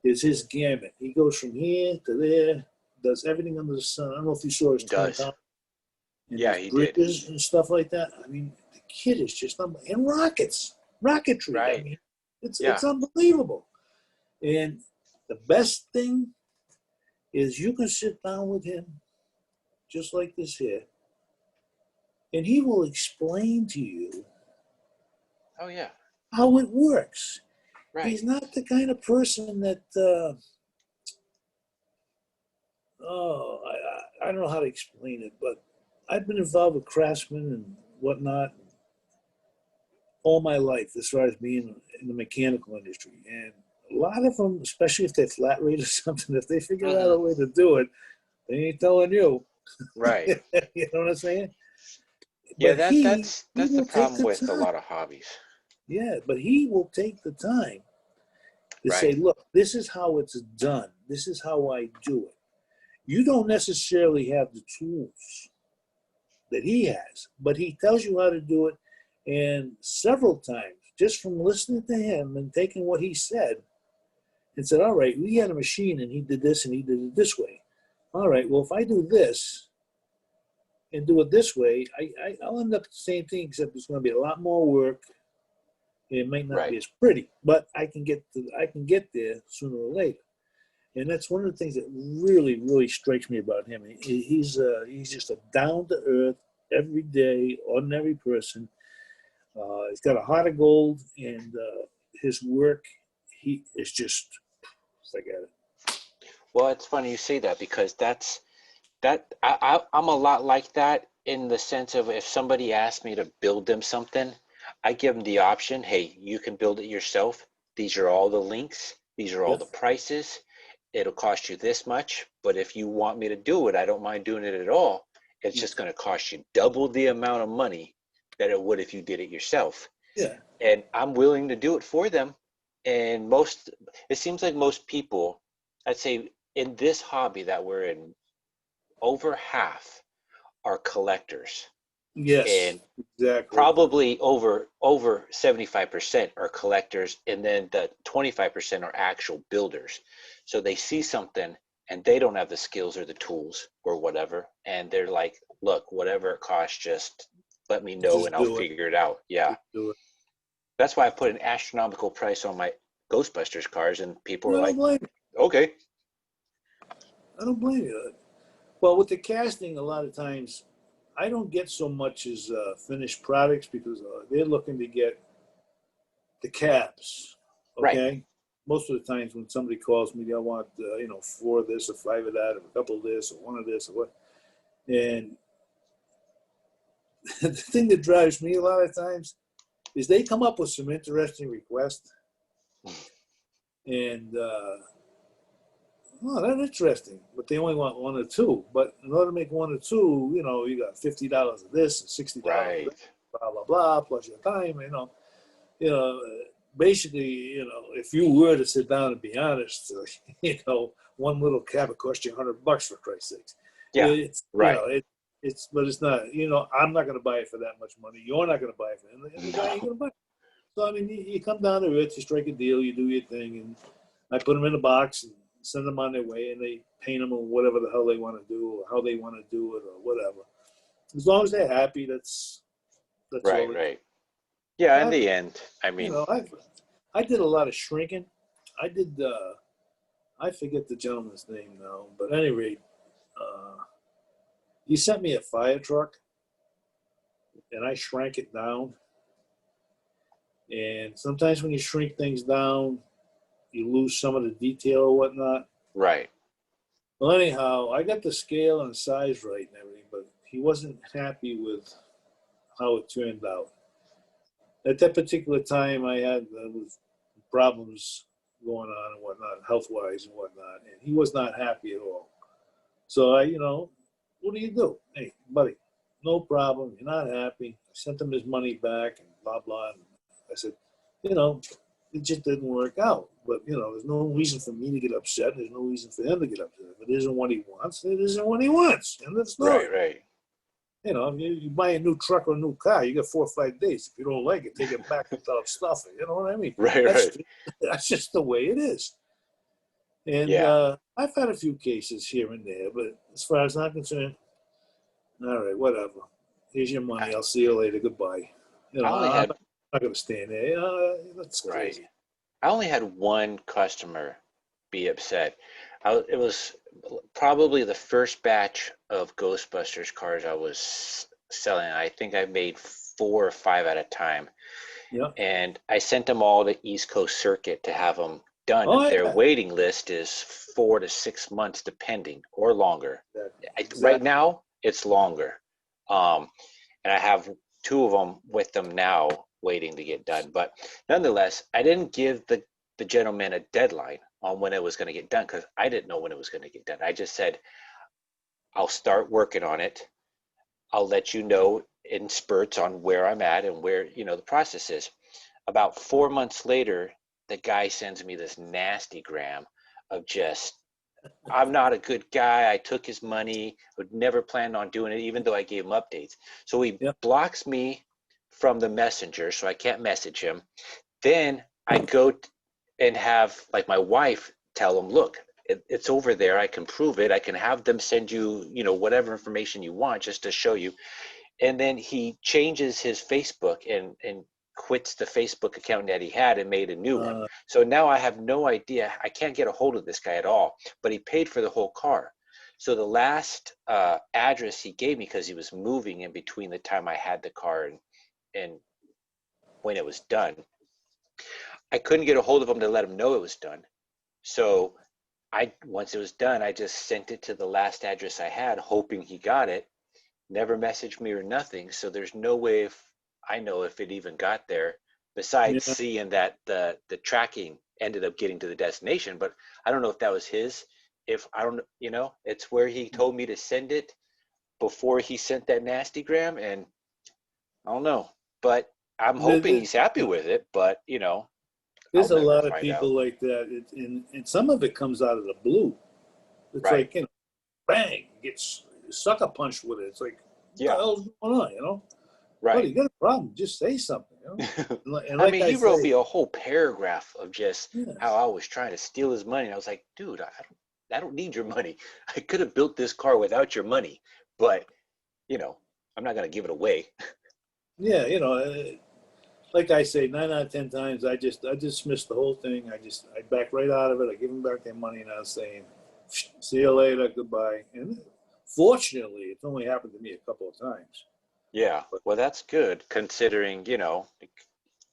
S2: is his gamut. He goes from here to there, does everything under the sun. I don't know if you saw his
S1: He
S2: Twin
S1: does.
S2: Towers and
S1: Yeah,
S2: his
S1: he did.
S2: bridges and stuff like that. I mean, the kid is just and rocketry. I
S1: Right.
S2: mean, it's
S1: Yeah.
S2: unbelievable. And the best thing is you can sit down with him just like this here, and he will explain to you
S1: Oh, yeah.
S2: how it works.
S1: Right.
S2: He's not the kind of person that I don't know how to explain it, but I've been involved with craftsmen and whatnot all my life as far as being in the mechanical industry. And a lot of them, especially if they're flat rate or something, if they figure out
S1: Hmm.
S2: a way to do it, they ain't telling you.
S1: Right.
S2: You know what I'm saying?
S1: Yeah,
S2: But he
S1: that's the
S2: will take
S1: problem
S2: the
S1: with a
S2: time.
S1: lot of hobbies.
S2: Yeah, but he will take the time to say,
S1: Right.
S2: look, this is how it's done. This is how I do it. You don't necessarily have the tools that he has, but he tells you how to do it. And several times, just from listening to him and taking what he said, and said, all right, we had a machine and he did this and he did it this way. All right, well, if I do this and do it this way, I'll end up the same thing, except it's going to be a lot more work. It might not
S1: Right.
S2: be as pretty, but I can get there sooner or later. And that's one of the things that really, really strikes me about him. He's just a down to earth, everyday, ordinary person. He's got a heart of gold, and his work, he is just forget it.
S1: Well, it's funny you say that because I'm a lot like that in the sense of if somebody asks me to build them something, I give them the option, hey, you can build it yourself. These are all the links. These are all
S2: Yep.
S1: the prices. It'll cost you this much, but if you want me to do it, I don't mind doing it at all. It's just going to cost you double the amount of money that it would if you did it yourself.
S2: Yeah.
S1: And I'm willing to do it for them. And it seems like most people, I'd say in this hobby that we're in, over half are collectors,
S2: Yes.
S1: and
S2: Exactly.
S1: probably over 75% are collectors, and then the 25% are actual builders. So they see something and they don't have the skills or the tools or whatever, and they're like, look, whatever it costs, just let me know
S2: Just
S1: and I'll
S2: do it.
S1: figure it out. Yeah.
S2: Just do it.
S1: That's why I put an astronomical price on my Ghostbusters cars, and people
S2: And
S1: are
S2: I don't
S1: like,
S2: blame you.
S1: okay.
S2: I don't blame you. Well, with the casting, a lot of times I don't get so much as finished products because they're looking to get the cabs.
S1: Right.
S2: Okay. Most of the times when somebody calls me, they want four of this or five of that or a couple of this or one of this or what. And the thing that drives me a lot of times is they come up with some interesting requests, and oh, that's interesting. But they only want one or two. But in order to make one or two, you got $50 of this and $60 of that,
S1: Right.
S2: blah blah blah, plus your time. Basically, if you were to sit down and be honest, one little cab would cost you $100 for Christ's sakes.
S1: Yeah.
S2: It's
S1: Right.
S2: but it's not. I'm not going to buy it for that much money. You're not going to buy it for it, and the guy ain't
S1: No.
S2: going to buy it. So I mean, you come down to it, you strike a deal, you do your thing, and I put them in a box and send them on their way, and they paint them or whatever the hell they want to do, or how they want to do it, or whatever. As long as they're happy, that's all
S1: Right.
S2: that.
S1: Right. Yeah. In
S2: I've,
S1: the end, I mean,
S2: I did a lot of shrinking. I did. I forget the gentleman's name now, but at any rate, he sent me a fire truck, and I shrank it down. And sometimes when you shrink things down, you lose some of the detail or whatnot.
S1: right.
S2: Well, anyhow, I got the scale and size right and everything, but he wasn't happy with how it turned out. At that particular time, I had problems going on and whatnot, health wise and whatnot, and he was not happy at all. So what do you do? Hey, buddy, no problem. You're not happy. I sent him his money back and blah blah. And I said, you know, it just didn't work out. But there's no reason for me to get upset. There's no reason for him to get upset. If it isn't what he wants, it isn't what he wants. End of story.
S1: Right. Right.
S2: If you buy a new truck or a new car, you got 4 or 5 days. If you don't like it, take it back without stuffing. You know what I mean?
S1: Right.
S2: That's
S1: Right.
S2: that's just the way it is. And
S1: Yeah.
S2: I've had a few cases here and there, but as far as I'm concerned, all right, whatever. Here's your
S1: I,
S2: money. I'll see you later. Goodbye.
S1: I only
S2: I'm
S1: had
S2: not going to stand there. That's
S1: right.
S2: crazy.
S1: I only had one customer be upset. It was probably the first batch of Ghostbusters cars I was selling. I think I made 4 or 5 at a time,
S2: Yeah.
S1: and I sent them all to East Coast Circuit to have them done.
S2: Oh,
S1: Their
S2: yeah.
S1: waiting list is 4 to 6 months, depending, or longer. Right
S2: Exactly.
S1: now, it's longer. Um, and I have 2 of them with them now waiting to get done. But nonetheless, I didn't give the gentleman a deadline on when it was going to get done because I didn't know when it was going to get done. I just said, I'll start working on it. I'll let you know in spurts on where I'm at and where, the process is. About 4 months later, the guy sends me this nasty gram of just, I'm not a good guy. I took his money, would never planned on doing it, even though I gave him updates. So he
S2: Yep.
S1: blocks me from the messenger, so I can't message him. Then I go and have like my wife tell him, look, it's over there. I can prove it. I can have them send you, whatever information you want just to show you. And then he changes his Facebook and quits the Facebook account that he had and made a new one. So now I have no idea. I can't get a hold of this guy at all, but he paid for the whole car. So the last address he gave me, because he was moving in between the time I had the car and when it was done, I couldn't get a hold of him to let him know it was done. So once it was done, I just sent it to the last address I had, hoping he got it. Never messaged me or nothing. So there's no way if I know if it even got there, besides
S2: Yeah.
S1: seeing that the tracking ended up getting to the destination. But I don't know if that was his. If I don't, it's where he told me to send it before he sent that nasty gram, and I don't know. But I'm hoping he's happy with it. But I'll
S2: There's a
S1: never
S2: lot of
S1: find out.
S2: people like that, and some of it comes out of the blue. It's
S1: Right.
S2: like, bang, gets sucker punched with it. It's like, what the
S1: Yeah.
S2: hell's going on, Buddy,
S1: Right.
S2: you got a problem, just say something, And
S1: I
S2: like
S1: mean,
S2: I
S1: he wrote me
S2: say,
S1: a whole paragraph of just how
S2: yes,
S1: I was trying to steal his money. And I was like, dude, I don't need your money. I could have built this car without your money, but I'm not gonna give it away.
S2: yeah, like I say, 9 out of 10 times, I dismiss the whole thing. I back right out of it. I give them back their money, and I was saying, see you later, goodbye. And fortunately, it's only happened to me a couple of times.
S1: Yeah,
S2: But
S1: well, that's good considering,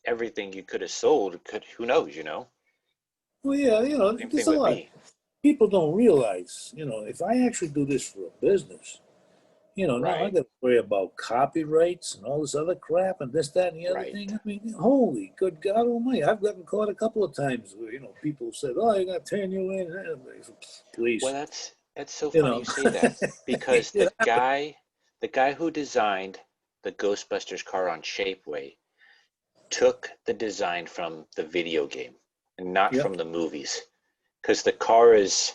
S1: everything you could have sold. Who knows,
S2: well, yeah,
S1: Same
S2: there's
S1: thing
S2: a
S1: with
S2: lot.
S1: me.
S2: People don't realize, if I actually do this for a business, now I
S1: Right,
S2: got to worry about copyrights and all this other crap and this, that, and the other
S1: right.
S2: thing. I mean, holy good God Almighty! I've gotten caught a couple of times where people said, "Oh, I got to turn you in."
S1: Well,
S2: Please,
S1: that's so
S2: you
S1: funny
S2: know.
S1: you say that because
S2: Yeah,
S1: the guy who designed the Ghostbusters car on Shapeway took the design from the video game and not
S2: yeah,
S1: from the movies. Because the car is,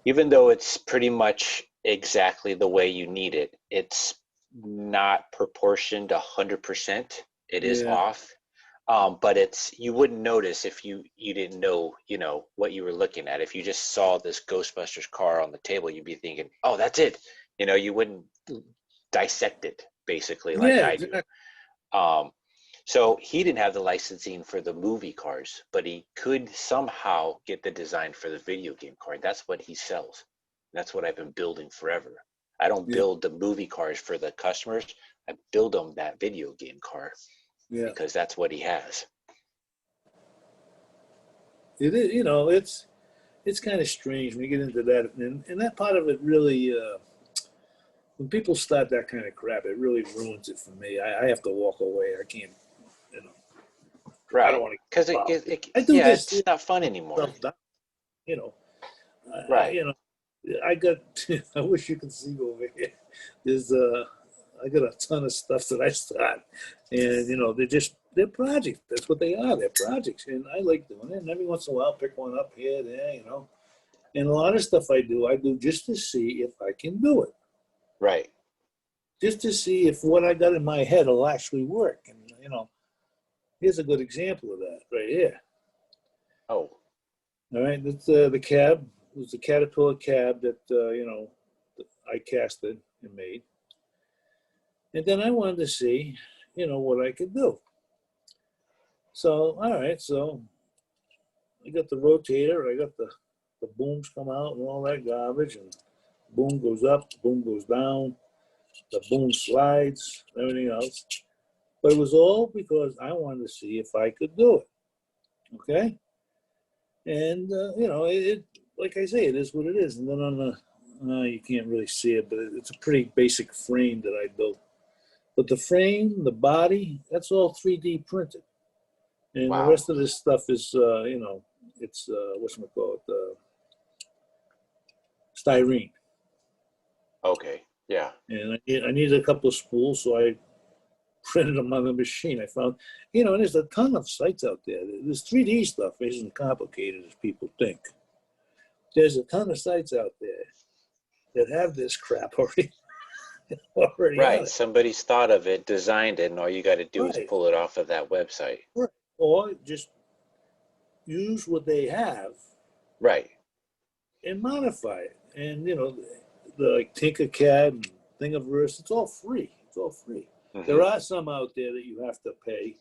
S1: even though it's pretty much exactly the way you need it, it's not proportioned 100%. It is
S2: yeah,
S1: off. But you wouldn't notice if you didn't know, what you were looking at. If you just saw this Ghostbusters car on the table, you'd be thinking, oh, that's it. You wouldn't dissect it basically like
S2: yeah,
S1: I do.
S2: exactly.
S1: Um, so he didn't have the licensing for the movie cars, but he could somehow get the design for the video game car. That's what he sells. That's what I've been building forever. I don't
S2: Yeah,
S1: build the movie cars for the customers. I build them that video game car
S2: yeah.
S1: because that's what he has.
S2: It is, it's kind of strange when you get into that, and that part of it really. When people start that kind of crap, it really ruins it for me. I have to walk away. I can't, you know. I don't
S1: Right.
S2: want to
S1: Because
S2: get involved. I do
S1: yeah,
S2: this
S1: it's not fun anymore.
S2: stuff, you know. Uh,
S1: Right.
S2: you know, I got. I wish you could see over here. There's I got a ton of stuff that I start, and they're projects. That's what they are. They're projects, and I like doing it. And every once in a while, pick one up here, there. And a lot of stuff I do just to see if I can do it,
S1: Right.
S2: just to see if what I got in my head will actually work. And here's a good example of that right here.
S1: Oh,
S2: All right, that's the cab. It was the Caterpillar cab that I casted and made, and then I wanted to see, what I could do. So all right, so I got the rotator, I got the booms come out and all that garbage, and boom goes up, boom goes down, the boom slides, everything else. But it was all because I wanted to see if I could do it. Okay, and it like I say, it is what it is. And then on the you can't really see it, but it's a pretty basic frame that I built. But the frame, the body, that's all 3D printed, and the
S1: wow.
S2: rest of this stuff is it's whatchamacallit, styrene.
S1: Okay. Yeah.
S2: And I needed a couple of spools, so I printed them on the machine. I found, and there's a ton of sites out there. This 3D stuff isn't complicated as people think. There's a ton of sites out there that have this crap already on
S1: Right.
S2: it.
S1: Somebody's thought of it, designed it, and all you got to do is
S2: Right.
S1: pull it off of that website.
S2: Right. Or just use what they have
S1: Right.
S2: and modify it. And the like Tinkercad and Thingiverse, it's all free. It's all free.
S1: Hmm.
S2: There are some out there that you have to pay,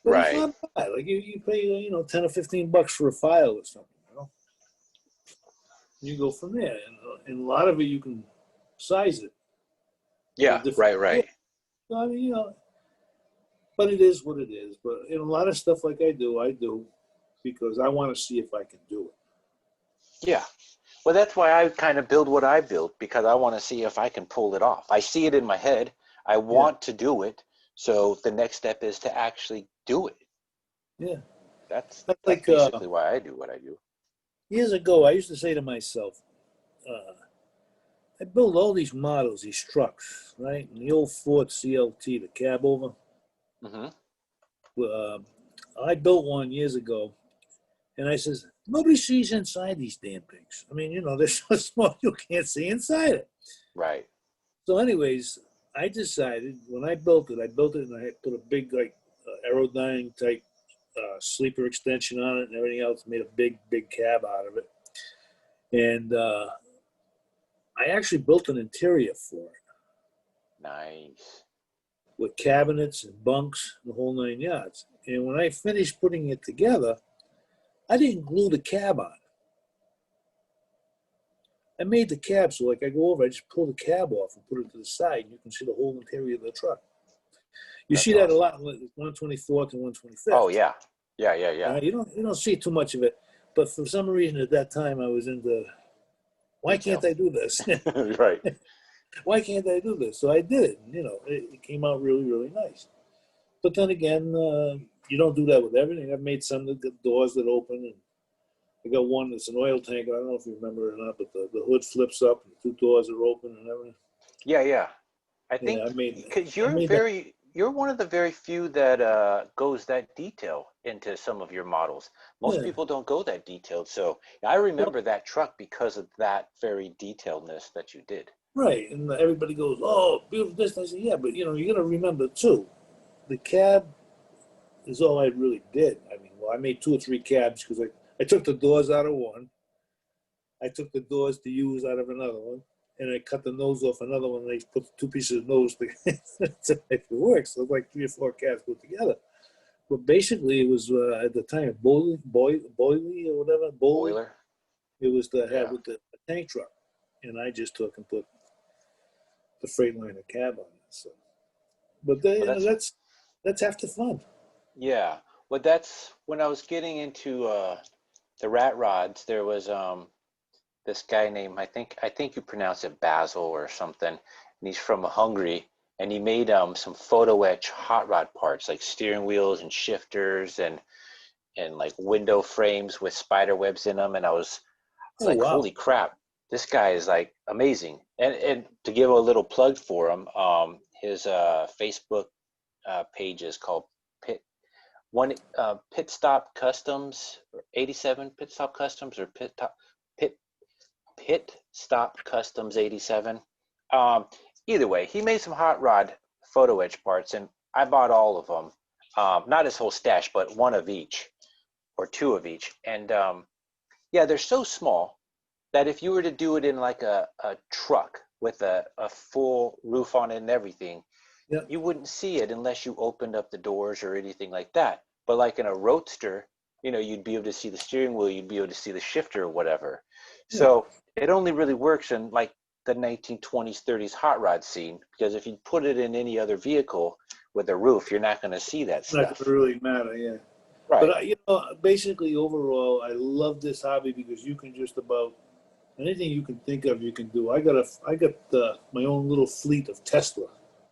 S2: but it's
S1: Right.
S2: not bad. Like you pay $10 or $15 for a file or something. You go from there, and a lot of it you can size it for
S1: Yeah.
S2: different.
S1: Right.
S2: Yeah,
S1: Right.
S2: so, I mean, but it is what it is. But a lot of stuff like I do because I want to see if I can do it.
S1: Yeah. Well, that's why I kind of build what I build, because I want to see if I can pull it off. I see it in my head. I
S2: Yeah,
S1: want to do it. So the next step is to actually do it.
S2: yeah. That's
S1: That's
S2: like
S1: basically why I do what I do.
S2: years ago, I used to say to myself, uh, I build all these models, these trucks, right? And the old Ford CLT, the cab over.
S1: Hmm.
S2: Uh, I built one years ago, and I says, nobody sees inside these damn things. I mean, they're so small you can't see inside it.
S1: Right.
S2: So, anyways, I decided when I built it and I put a big like aerodyne type sleeper extension on it and everything else. Made a big cab out of it, and I actually built an interior for it
S1: Nice.
S2: with cabinets and bunks, the whole 9 yards. And when I finished putting it together, I didn't glue the cab on. I made the cab so like I go over, I just pull the cab off and put it to the side, and you can see the whole interior of the truck. You
S1: That's
S2: see that a
S1: awesome.
S2: lot with 124th and
S1: Oh
S2: 125th.
S1: yeah. Yeah. Yeah. Yeah.
S2: You don't see too much of it, but for some reason at that time I was into why can't
S1: Detail.
S2: I do this?
S1: Right.
S2: Why can't I do this? So I did it. And, it came out really nice. But then again, you don't do that with everything. I've made some of the doors that open, and I got one that's an oil tank. I don't know if you remember it or not, but the hood flips up and the two doors are open and everything.
S1: Yeah. Yeah. I
S2: Yeah,
S1: think because
S2: I made that.
S1: you're one of the very few that goes that detail into some of your models. Most
S2: Yeah.
S1: people don't go that detailed. So I
S2: Well,
S1: remember that truck because of that very detailedness that you did.
S2: right. And everybody goes, "Oh, beautiful this." And I say, "Yeah, but you got to remember too, the cab is all I really did. I mean, well, I made two or three cabs because I took the doors out of one, I took the doors to use out of another one, and I cut the nose off another one, and I put two pieces of nose together to make it work. So it's like three or four cabs put together. But basically, it was at the time Boyley or whatever, Bowley.
S1: Boiler.
S2: It was the head
S1: Yeah.
S2: with the tank truck, and I just took and put the Freightliner cab on it. So, but
S1: Well, that's
S2: that's half the fun.
S1: yeah. Well, that's when I was getting into the rat rods. There was this guy named I think you pronounce it Basil or something, and he's from Hungary, and he made some photo etch hot rod parts like steering wheels and shifters and like window frames with spider webs in them, and I was
S2: Oh
S1: like,
S2: wow!
S1: holy crap, this guy is like amazing. And to give a little plug for him, his Facebook page is called Pit Pit Stop Customs, or 87 Pit Stop Customs, or Pit Pit Stop Customs 87. Um, Either way, he made some hot rod photo etch parts, and I bought all of them. Not his whole stash, but one of each or two of each. And yeah, they're so small that if you were to do it in like a truck with a full roof on it and everything,
S2: Yeah,
S1: you wouldn't see it unless you opened up the doors or anything like that. But like in a roadster, you'd be able to see the steering wheel, you'd be able to see the shifter or whatever.
S2: yeah.
S1: So it only really works in like the 1920s, 30s hot rod scene, because if you put it in any other vehicle with a roof, you're not going to see that
S2: Not going to
S1: stuff.
S2: really matter. Yeah. But
S1: Right.
S2: basically, overall, I love this hobby because you can just about anything you can think of, you can do. I got my own little fleet of Tesla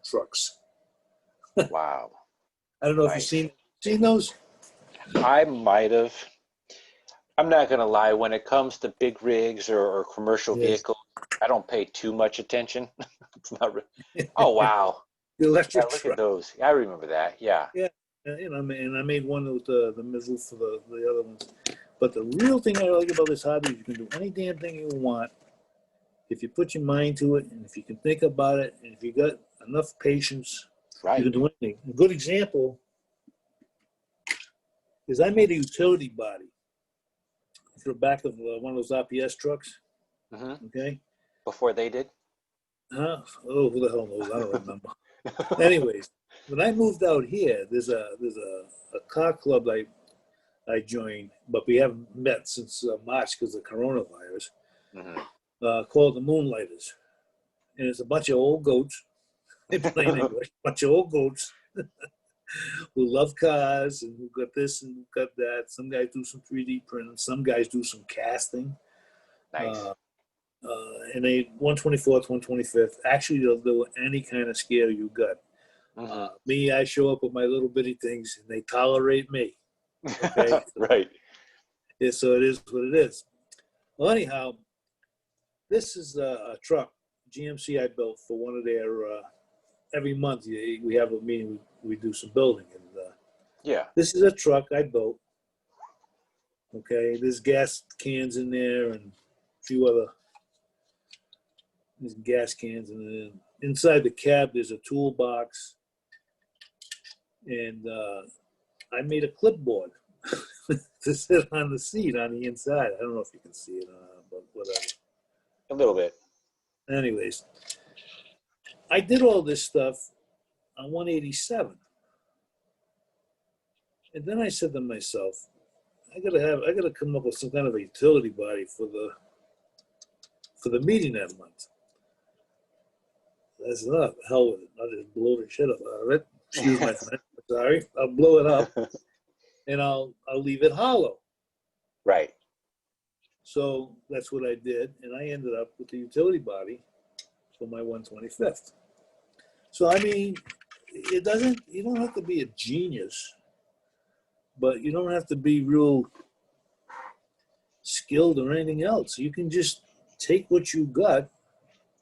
S2: trucks.
S1: Wow.
S2: I don't know if you've
S1: Nice.
S2: seen those.
S1: I might have. I'm not going to lie, when it comes to big rigs or commercial
S2: Yeah,
S1: vehicles, I don't pay too much attention. It's not oh, wow.
S2: The
S1: Yeah,
S2: electric
S1: look at
S2: truck.
S1: those. I remember that. Yeah.
S2: Yeah, and I made one with the mizzle for the other ones. But the real thing I like about this hobby is you can do any damn thing you want if you put your mind to it, and if you can think about it, and if you got enough patience, you
S1: Right.
S2: can do anything. A good example is I made a utility body for the back of one of those RPS trucks.
S1: Hmm.
S2: Okay.
S1: Before they did?
S2: Huh? Oh, who the hell knows? I don't remember. Anyways, when I moved out here, there's a car club I joined, but we haven't met since March because of coronavirus.
S1: Hmm.
S2: Called the Moonlighters, and it's a bunch of old goats in plain English, a bunch of old goats who love cars and who got this and who got that. Some guys do some 3D printing, some guys do some casting.
S1: Nice.
S2: Uh, and they 124th, 125th. Actually, they'll do any kind of scale you got.
S1: Hmm.
S2: Me, I show up with my little bitty things, and they tolerate me. Okay,
S1: Right.
S2: yeah, so it is what it is. Well, anyhow, this is a truck GMC I built for one of their. Every month we have a meeting. We do some building, and
S1: Yeah.
S2: this is a truck I built. Okay, there's gas cans in there and a few other there's gas cans, and then inside the cab there's a toolbox, and I made a clipboard to sit on the seat on the inside. I don't know if you can see it, but whatever.
S1: A little bit.
S2: Anyways, I did all this stuff on 187, and then I said to myself, I gotta come up with some kind of a utility body for the meeting that month. I said, oh, the hell with it. I'll just blow the shit up out of it. Excuse my French. Sorry. I'll blow it up and I'll leave it hollow.
S1: Right.
S2: So that's what I did, and I ended up with the utility body for my 125th. So I mean, you don't have to be a genius, but you don't have to be real skilled or anything else. You can just take what you got,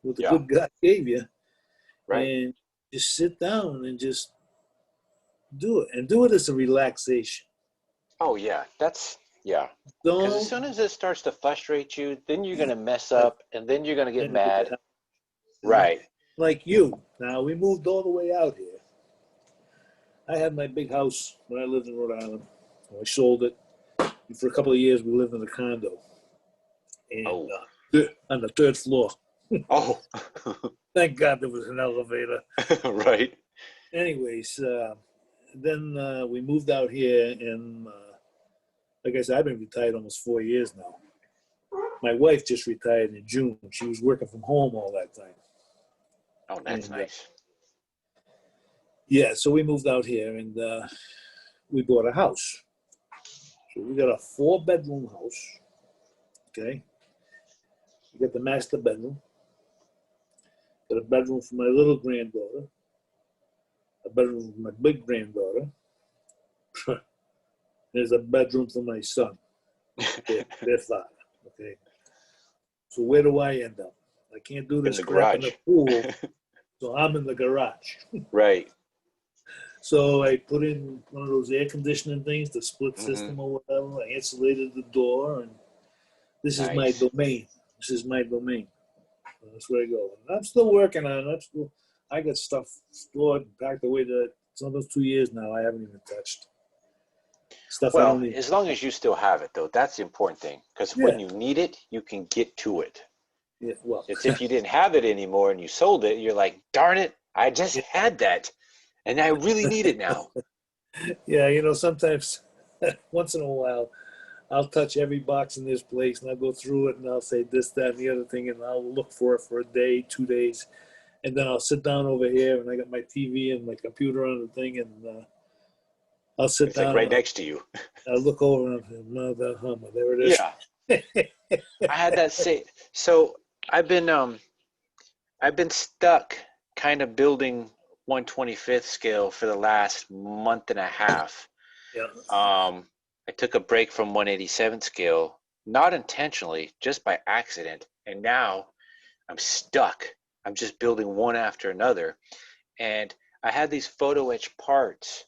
S2: what the
S1: Yeah.
S2: good God gave you,
S1: Right.
S2: and just sit down and just do it. And do it as a relaxation.
S1: Oh, yeah. Yeah. Because as
S2: Don't
S1: soon as it starts to frustrate you, then you're going to mess up and then you're going to get
S2: then you
S1: mad.
S2: get
S1: Right.
S2: like you. Now we moved all the way out here. I had my big house when I lived in Rhode Island. I sold it. And for a couple of years, we lived in a condo, and
S1: Oh.
S2: on the third floor.
S1: Oh.
S2: Thank God there was an elevator.
S1: Right.
S2: Anyways, then we moved out here, and like I said, I've been retired almost 4 years now. My wife just retired in June. She was working from home all that time.
S1: Oh, that's
S2: And
S1: nice.
S2: yeah, so we moved out here, and we bought a house. So we got a 4-bedroom house. Okay, we got the master bedroom. Got a bedroom for my little granddaughter. A bedroom for my big granddaughter. There's a bedroom for my son, their father. Okay, so where do I end up? I can't do
S1: In
S2: this
S1: the
S2: crap in
S1: garage.
S2: the pool, so I'm in the garage.
S1: Right.
S2: So I put in one of those air conditioning things, the split
S1: Hmm.
S2: system or whatever. I insulated the door, and this is my
S1: Nice.
S2: domain. This is my domain. That's where I go. And I'm still working on it. I got stuff stored, packed away that it's almost 2 years now. I haven't even touched stuff. I
S1: Well,
S2: don't even.
S1: as long as you still have it, though, that's the important thing. Because
S2: Yeah,
S1: when you need it, you can get to it.
S2: yeah. Well,
S1: It's if you didn't have it anymore and you sold it, you're like, darn it, I just
S2: yeah,
S1: had that. And I really need it now.
S2: yeah. Sometimes once in a while, I'll touch every box in this place, and I'll go through it, and I'll say this, that, and the other thing, and I'll look for it for a day, 2 days, and then I'll sit down over here, and I got my TV and my computer on the thing, and I'll sit
S1: It's like
S2: down
S1: right
S2: and
S1: next to you.
S2: I'll look over and mother hummer, there it is.
S1: Yeah. I had that same. So I've been stuck kind of building 125th scale for the last month and a half.
S2: Yeah.
S1: I took a break from 187 scale, not intentionally, just by accident, and now I'm stuck. I'm just building one after another. And I had these photo etch parts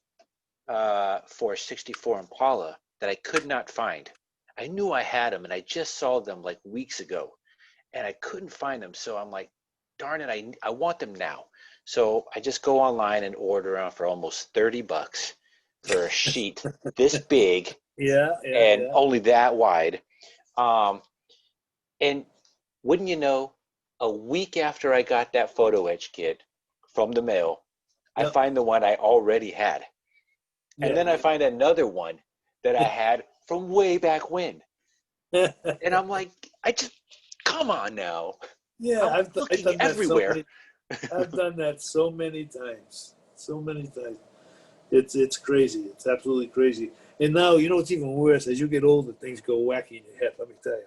S1: for a 64 Impala that I could not find. I knew I had them and I just saw them like weeks ago and I couldn't find them. So I'm like, darn it, I want them now. So I just go online and order them for almost $30 for a sheet this big
S2: Yeah, yeah,
S1: and
S2: yeah.
S1: only that wide. Um, and wouldn't you know, a week after I got that photo etch kit from the mail, I
S2: Yep.
S1: find the one I already had. And
S2: Yeah.
S1: then I find another one that I had from way back when. And I'm like, I just, come on now.
S2: Yeah,
S1: I'm
S2: I've
S1: looking
S2: done that so
S1: everywhere.
S2: many. I've done that so many times. So many times. It's crazy. It's absolutely crazy. And now you know what's even worse. As you get older, things go wacky in your head. Let me tell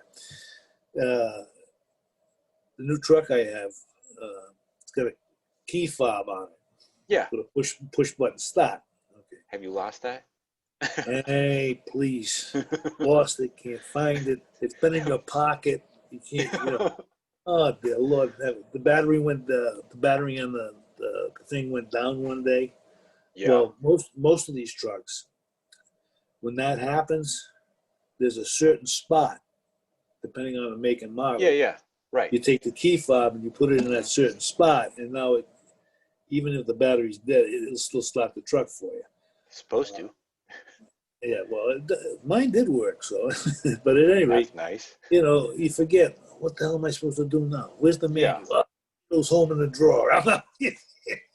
S2: you. The new truck I have, it's got a key fob on it
S1: Yeah.
S2: with a push button start. Okay.
S1: Have you lost that?
S2: Hey, please, lost it. Can't find it. It's been in your pocket. You can't. You know. Oh dear Lord, the battery went. The battery on the thing went down one day.
S1: Yeah.
S2: Well, most of these trucks, when that happens, there's a certain spot, depending on the make and
S1: Yeah,
S2: model.
S1: yeah. Right.
S2: You take the key fob and you put it in that certain spot, and now even if the battery's dead, it'll still start the truck for you.
S1: Supposed to.
S2: Yeah, well, mine did work, so. But at any rate,
S1: That's nice.
S2: you know, you forget, what the hell am I supposed to do now? Where's the
S1: Yeah.
S2: manual? Oh, it goes home in the drawer.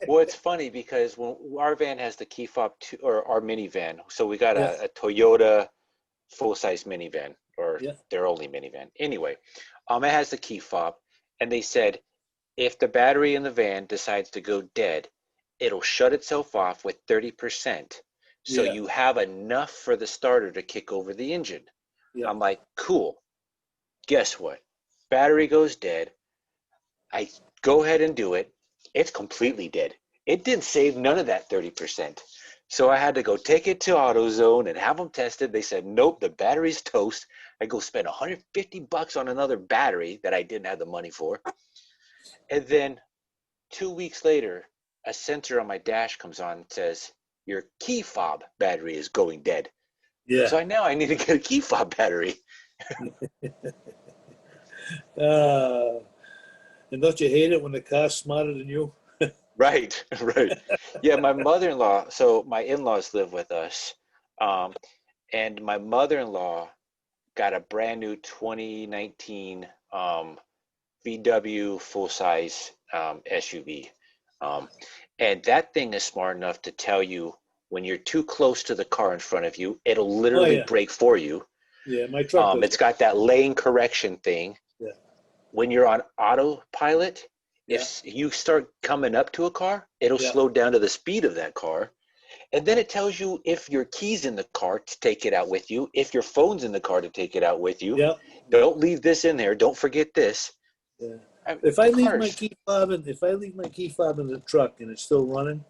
S1: Well, it's funny because when our van has the key fob to, or our minivan, so we got
S2: Yeah,
S1: a Toyota full-size minivan, or
S2: yeah,
S1: their only minivan. Anyway, it has the key fob, and they said if the battery in the van decides to go dead, it'll shut itself off with 30%. So
S2: yeah,
S1: you have enough for the starter to kick over the engine.
S2: yeah.
S1: I'm like, cool. Guess what? Battery goes dead. I go ahead and do it. It's completely dead. It didn't save none of that 30%. So I had to go take it to AutoZone and have them tested. They said, nope, the battery's toast. I go spend $150 on another battery that I didn't have the money for. And then 2 weeks later, a sensor on my dash comes on and says, your key fob battery is going dead.
S2: Yeah.
S1: So now I need to get a key fob battery.
S2: Uh, and don't you hate it when the car's smarter than you?
S1: Right, right. Yeah, my mother-in-law, so my in-laws live with us. Um, and my mother-in-law got a brand new 2019 VW full-size SUV. Um, and that thing is smart enough to tell you when you're too close to the car in front of you, it'll
S2: Oh
S1: literally
S2: yeah,
S1: brake for you.
S2: yeah. My truck does
S1: It's
S2: that.
S1: got that lane correction thing.
S2: Yeah,
S1: When you're on autopilot,
S2: yeah,
S1: if you start coming up to a car, it'll
S2: yeah,
S1: slow down to the speed of that car. And then it tells you if your key's in the car to take it out with you, if your phone's in the car to take it out with you.
S2: yeah, yeah,
S1: Don't leave this in there. Don't forget this.
S2: yeah.
S1: The cars.
S2: If I leave my key fob in the truck and it's still running, and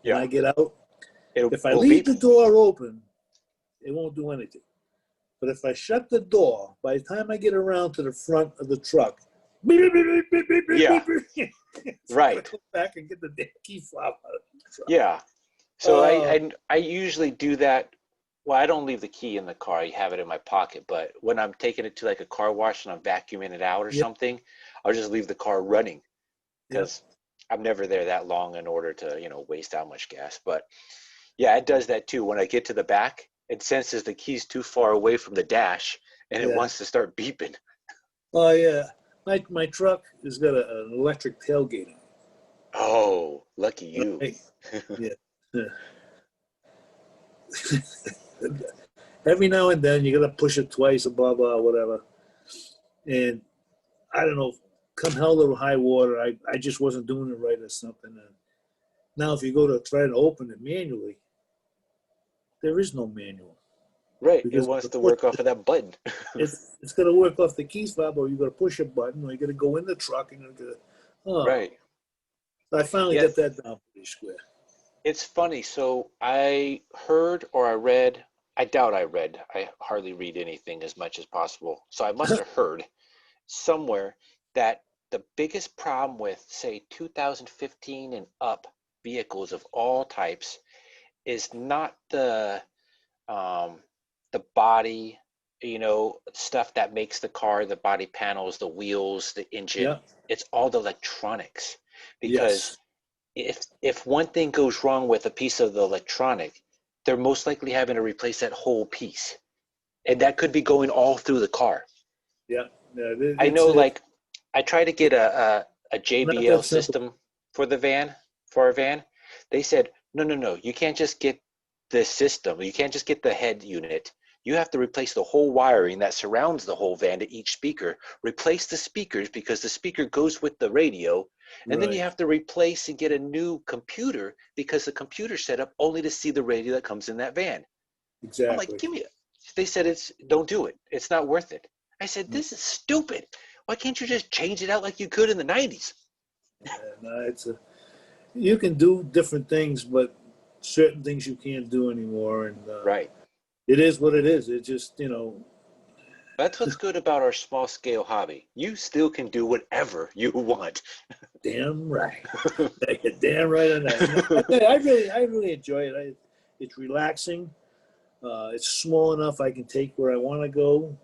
S1: Yeah,
S2: I get out, if I
S1: it'll
S2: leave
S1: beep.
S2: the door open, it won't do anything. But if I shut the door, by the time I get around to the front of the truck, beep, beep, beep, beep, beep, beep,
S1: Yeah,
S2: beep, beep. So I gotta
S1: right.
S2: go back and get the damn key fob out of the truck.
S1: Yeah. So
S2: Oh,
S1: I usually do that. Well, I don't leave the key in the car. I have it in my pocket. But when I'm taking it to like a car wash and I'm vacuuming it out or
S2: yeah,
S1: something, I'll just leave the car running
S2: yeah,
S1: because I'm never there that long in order to, waste that much gas. But yeah, it does that too. When I get to the back, it senses the key's too far away from the dash and it
S2: yeah.
S1: wants to start beeping.
S2: Oh, yeah. My truck has got an electric tailgate on
S1: Oh, lucky
S2: it.
S1: you.
S2: Right? Yeah. Every now and then you gotta push it twice, or blah blah, whatever. And I don't know, come hell or high water, I just wasn't doing it right or something. And now if you go to try to open it manually, there is no manual
S1: Right. It
S2: because
S1: wants to work off of that button.
S2: it's gonna work off the keys fob, or you gotta push a button, or you gotta go in the truck and oh.
S1: Right.
S2: So I finally
S1: Yeah,
S2: got that down pretty square.
S1: it's funny. So I heard or I read, I doubt I read. I hardly read anything as much as possible. So I must have heard somewhere that the biggest problem with, say, 2015 and up vehicles of all types is not um, the body, stuff that makes the car, the body panels, the wheels, the engine.
S2: Yeah.
S1: It's all the electronics. Because
S2: Yes.
S1: if one thing goes wrong with a piece of the electronic, they're most likely having to replace that whole piece. And that could be going all through the car.
S2: Yeah. Yeah.
S1: I know, like, I tried to get a
S2: Not
S1: JBL
S2: that simple.
S1: system for our van. They said, no, no, no, you can't just get the system. You can't just get the head unit. You have to replace the whole wiring that surrounds the whole van to each speaker. Replace the speakers because the speaker goes with the radio. And then you
S2: Right.
S1: have to replace and get a new computer because the computer's set up only to see the radio that comes in that van. I'm like,
S2: Exactly.
S1: they said, don't do it. It's not worth it. I said,
S2: No,
S1: this is stupid. Why can't you just change it out like you could in the 90s?
S2: no, you can do different things, but certain things you can't do anymore. And
S1: Right.
S2: it is what it is. It just,
S1: That's what's good about our small scale hobby. You still can do whatever you want.
S2: damn right. You're damn right on that. I really enjoy it. It's relaxing. It's small enough I can take where I want to go.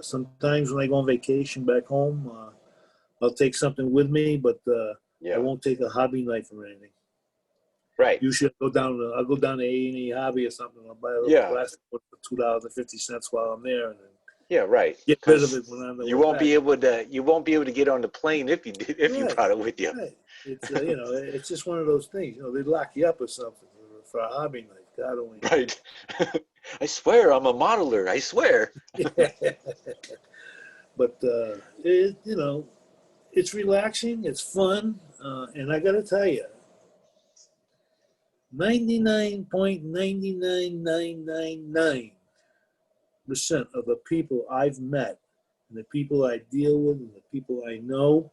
S2: Sometimes when I go on vacation back home, I'll take something with me, but I
S1: Yeah.
S2: won't take a hobby knife or anything.
S1: Right.
S2: Usually I'll go down to A&E Hobby or something. I'll buy a little
S1: Yeah.
S2: plastic one for $2.50 while I'm there, and then
S1: Yeah, right.
S2: get rid of
S1: Because
S2: it when I'm on the
S1: you
S2: way
S1: won't
S2: back.
S1: be able to get on the plane if you
S2: Right,
S1: brought it with you.
S2: right. It's it's just one of those things. They lock you up or something for a hobby knife. God only
S1: Right. I swear I'm a modeler. I swear.
S2: knows. But it's relaxing. It's fun, and I got to tell you, 99.99999% of the people I've met and the people I deal with and the people I know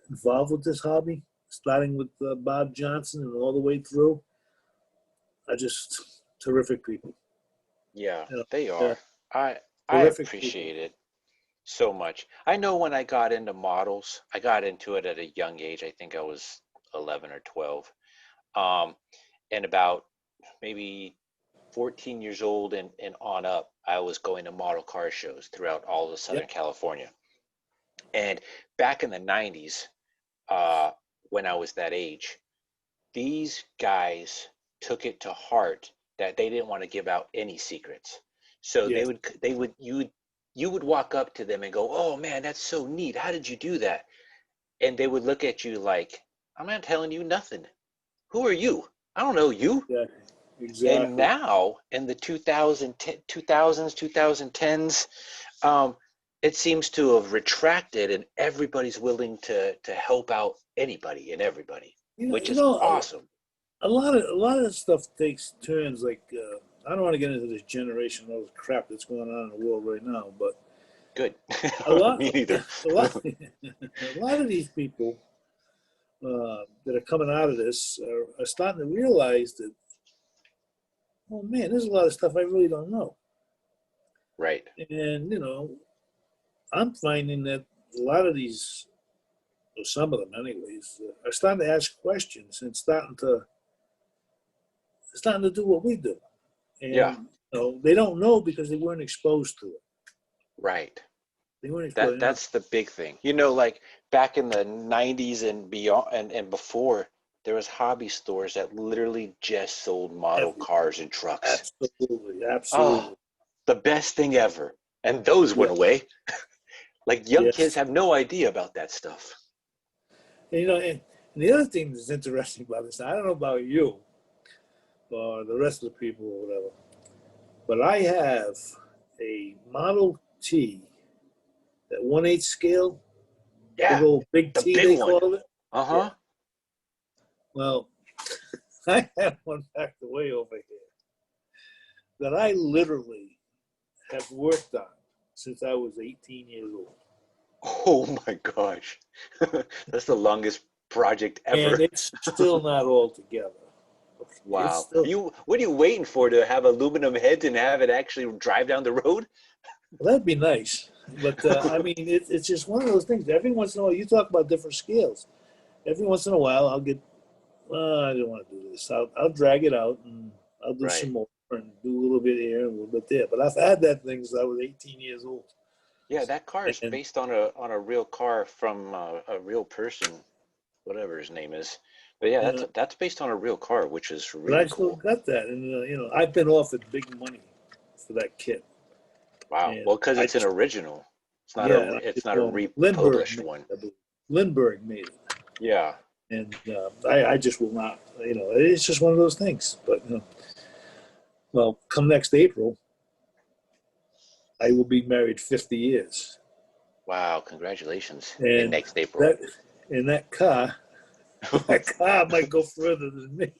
S2: involved with this hobby, starting with Bob Johnson and all the way through, are just terrific people.
S1: Yeah,
S2: You know,
S1: they
S2: they're
S1: are. I
S2: terrific people.
S1: appreciate it so much. I know when I got into models, I got into it at a young age. I think I was 11 or 12. Um, and about maybe 14 years old and on up, I was going to model car shows throughout all of Southern
S2: Yep.
S1: California. And back in the 90s, when I was that age, these guys took it to heart that they didn't want to give out any secrets. So
S2: Yes.
S1: you would walk up to them and go, "Oh man, that's so neat. How did you do that?" And they would look at you like, "I'm not telling you nothing. Who are you? I don't know you."
S2: Yeah.
S1: And
S2: Exactly.
S1: now in the 2010s, 2010s, um, it seems to have retracted, and everybody's willing to help out anybody and everybody,
S2: You know,
S1: which
S2: you
S1: is
S2: know,
S1: awesome.
S2: a lot of stuff takes turns. Like I don't want to get into this generation, all the crap that's going on in the world right now, but
S1: Good.
S2: a lot,
S1: Me neither.
S2: a lot, a lot of these people that are coming out of this are starting to realize that, oh man, there's a lot of stuff I really don't know,
S1: Right.
S2: and I'm finding that a lot of these, or some of them, anyways, are starting to ask questions and starting to do what we do.
S1: Yeah.
S2: And they don't know because they weren't exposed to it.
S1: Right.
S2: They weren't exposed.
S1: That's the big thing. Like back in the 90s and beyond and before, there was hobby stores that literally just sold model
S2: Every,
S1: cars and trucks.
S2: absolutely,
S1: Oh,
S2: absolutely.
S1: the best thing ever. And those
S2: Yeah,
S1: went away. Like young kids
S2: yes.
S1: have no idea about that stuff.
S2: And, and the other thing that's interesting about this, I don't know about you or the rest of the people or whatever, but I have a Model T, that 1/8 scale, big
S1: Yeah,
S2: old big
S1: the
S2: T
S1: big
S2: they
S1: one.
S2: call it. Yeah.
S1: Uh-huh.
S2: Well, I have one packed away over here that I literally have worked on since I was 18 years old.
S1: Oh my gosh. That's the longest project
S2: And
S1: ever.
S2: it's still not all together. Okay, it's
S1: Wow.
S2: still,
S1: What are you waiting for to have aluminum heads and have it actually drive down the road?
S2: well, that'd be nice. But I mean, it's just one of those things. Every once in a while, you talk about different scales. Every once in a while, I'll get, I don't want to do this. I'll drag it out and I'll do
S1: Right.
S2: some more and do a little bit here and a little bit there. But I've had that thing since I was 18 years old.
S1: Yeah, that car is
S2: And
S1: based on a real car from a real person, whatever his name is. But yeah,
S2: uh,
S1: that's based on a real car, which is
S2: but I
S1: really
S2: still
S1: cool.
S2: got that, and I've been offered big money for that kit,
S1: Wow.
S2: and
S1: Well, because
S2: I
S1: it's an
S2: just
S1: original.
S2: yeah, and I
S1: It's
S2: just
S1: not a
S2: told 'em, Lindbergh
S1: republished
S2: made
S1: one.
S2: it, I believe. Lindbergh made it,
S1: Yeah.
S2: and I just will not. It's just one of those things. But well, come next April, I will be married 50 years,
S1: Wow. Congratulations. In
S2: and
S1: next April.
S2: that in that car, that car might go further than me.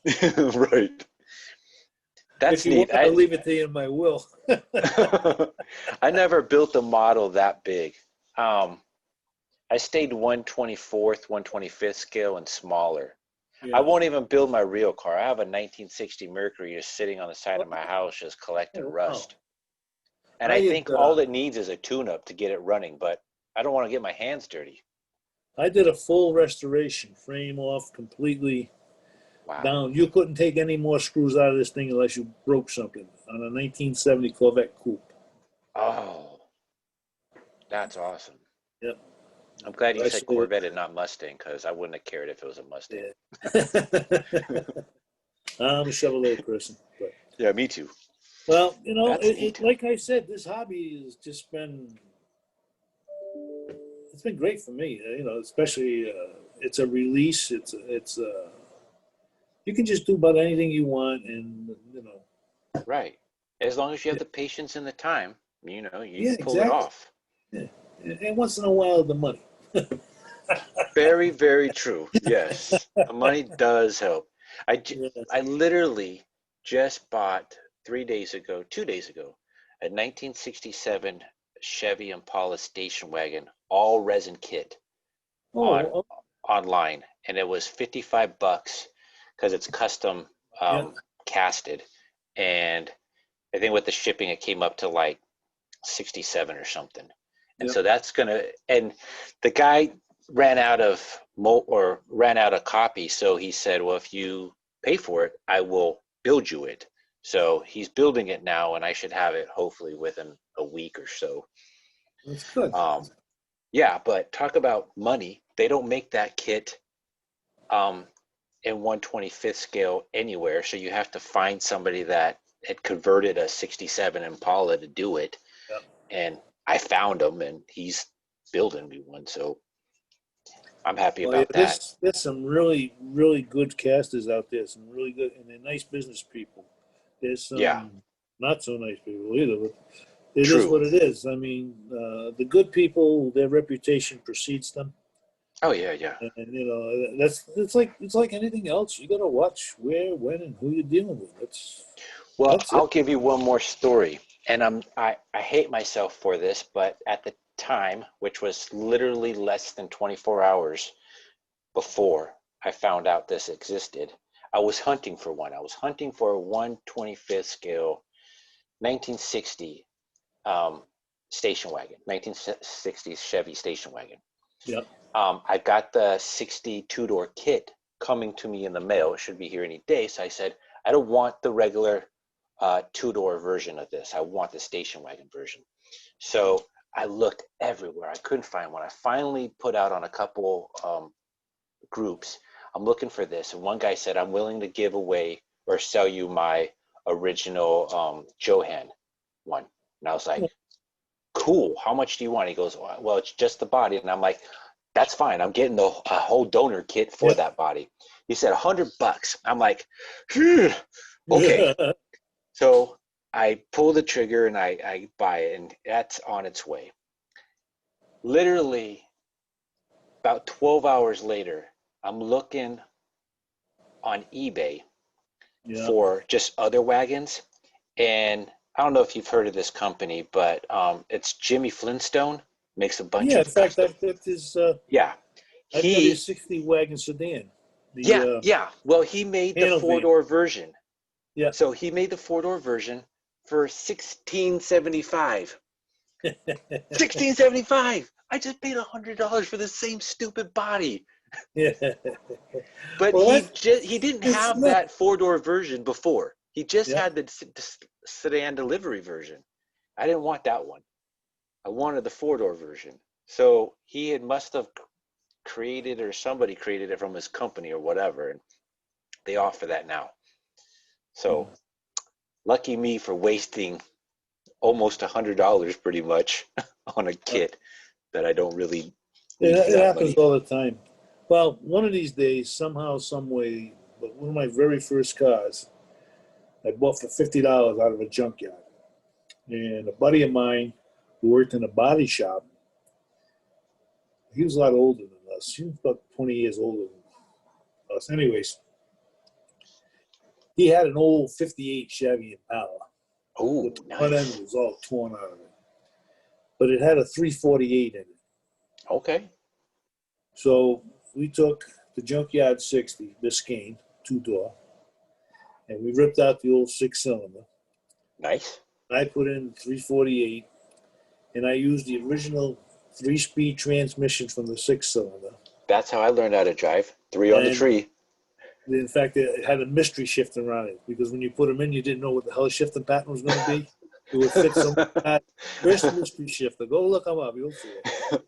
S1: Right.
S2: If
S1: That's
S2: you want,
S1: neat.
S2: I'll leave it to you in my will.
S1: I never built a model that big. Um, I stayed 124th, 125th scale and smaller. I
S2: Yeah.
S1: won't even build my real car. I have a 1960 Mercury just sitting on the side of
S2: Oh,
S1: my house just collecting
S2: wow.
S1: rust. And
S2: I
S1: I
S2: had
S1: think all it needs is a tune-up to get it running, but I don't want to get my hands dirty.
S2: I did a full restoration, frame off completely
S1: Wow.
S2: down. You couldn't take any more screws out of this thing unless you broke something on a 1970 Corvette coupe.
S1: Oh, that's awesome.
S2: Yep.
S1: I'm glad you
S2: I
S1: said
S2: sold
S1: Corvette and not Mustang because I wouldn't have cared if it was a Mustang.
S2: it. Yeah. I'm a Chevrolet person, but
S1: Yeah, me too.
S2: well,
S1: That's neat.
S2: like I said, this hobby has just been it's been great for me. Especially it's a release. It's you can just do about anything you want, and
S1: Right. As long as you have the patience and the time, you
S2: yeah,
S1: can pull it
S2: exactly.
S1: off.
S2: Yeah. And once in a while, the money.
S1: Very, very true. Yes. The money does help.
S2: Yeah.
S1: I literally just bought 3 days ago, 2 days ago, a 1967 Chevy Impala station wagon, all resin kit on
S2: Oh,
S1: online, and it was $55 because it's custom
S2: yeah,
S1: casted, and I think with the shipping it came up to like 67 or something. And
S2: yeah.
S1: so that's gonna, and the guy ran out of or ran out of copy, so he said, well, if you pay for it, I will build you it. So he's building it now, and I should have it hopefully within a week or so.
S2: That's good.
S1: um, yeah, but talk about money. They don't make that kit um, in 125th scale anywhere, so you have to find somebody that had converted a 67 Impala to do it.
S2: Yeah.
S1: And I found him, and he's building me one, so I'm happy
S2: Well, yeah,
S1: about that.
S2: there's some really really good casters out there. Some really good, and they're nice business people. There's
S1: Yeah,
S2: some not so nice people either, but it is
S1: true.
S2: what it is. I mean, the good people, their reputation precedes them,
S1: Oh yeah, yeah.
S2: and that's it's like anything else. You got to watch where, when, and who you're dealing with.
S1: Well,
S2: That's it.
S1: I'll give you one more story, and I hate myself for this, but at the time, which was literally less than 24 hours before I found out this existed, I was hunting for one. I was hunting for a 125th scale 1960 station wagon, 1960s Chevy station wagon.
S2: Yeah.
S1: I got the 62-door kit coming to me in the mail. It should be here any day. So I said, I don't want the regular two-door version of this. I want the station wagon version. So I looked everywhere. I couldn't find one. I finally put out on a couple groups. I'm looking for this. And one guy said, I'm willing to give away or sell you my original Johan one. And I was like, cool. How much do you want? He goes, well, it's just the body. And I'm like, that's fine. I'm getting the a whole donor kit for
S2: Yeah.
S1: that body. He said $100. I'm like, okay.
S2: Yeah.
S1: So I pull the trigger and I buy it, and that's on its way. Literally about 12 hours later, I'm looking on eBay
S2: Yeah.
S1: for just other wagons. And I don't know if you've heard of this company, but it's Jimmy Flintstone, makes a bunch
S2: Yeah. In
S1: of
S2: fact,
S1: custom.
S2: I've
S1: Yeah.
S2: got his
S1: He,
S2: 60 wagon sedan. The
S1: yeah, yeah. Well, he made the
S2: panel van.
S1: four-door version.
S2: Yeah.
S1: So he made the four-door version for 1675. $1,675. I just paid $100 for the same stupid body.
S2: Yeah.
S1: But
S2: Well,
S1: he didn't
S2: it's
S1: have
S2: not.
S1: that four-door version before. He just
S2: Yeah.
S1: had the sedan delivery version. I didn't want that one. I wanted the four-door version. So he must have created, or somebody created it from his company or whatever, and they offer that now. So
S2: Yeah.
S1: lucky me for wasting almost $100 pretty much on a kit that I don't really need for
S2: It
S1: that
S2: happens
S1: money.
S2: all the time. Well, one of these days, somehow, some way, but one of my very first cars, I bought for $50 out of a junkyard. And a buddy of mine who worked in a body shop, he was a lot older than us. He was about 20 years older than us. Anyways, he had an old 58 Chevy Impala.
S1: Oh,
S2: The front end
S1: nice.
S2: was all torn out of it. But it had a 348 in it.
S1: Okay.
S2: So we took the junkyard 60 Biscayne, two-door, and we ripped out the old six-cylinder.
S1: Nice.
S2: I put in 348, and I used the original three-speed transmission from the six-cylinder.
S1: That's how I learned how to drive. Three on the
S2: And
S1: tree.
S2: in fact, it had a mystery shifting around it because when you put them in, you didn't know what the hell shifting pattern was going to be. It would fit so much. First mystery shifter. Go look them up. You'll see it.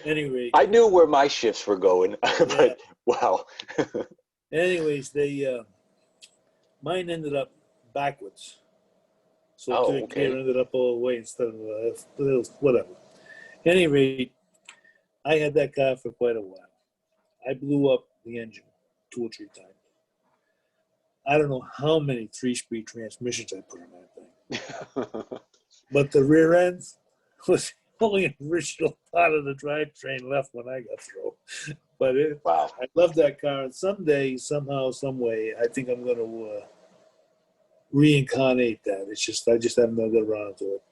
S2: Anyway,
S1: I knew where my shifts were going,
S2: yeah.
S1: but wow.
S2: Anyways, mine ended up backwards. So
S1: Oh,
S2: third gear
S1: okay.
S2: ended up all the way instead of whatever. At any rate, I had that car for quite a while. I blew up the engine 2 or 3 times. I don't know how many three-speed transmissions I put in that thing. But the rear end was only an original part of the drivetrain left when I got through. But
S1: Wow.
S2: I love that car. And someday, somehow, some way, I think I'm going to reincarnate that. I just haven't got around to it.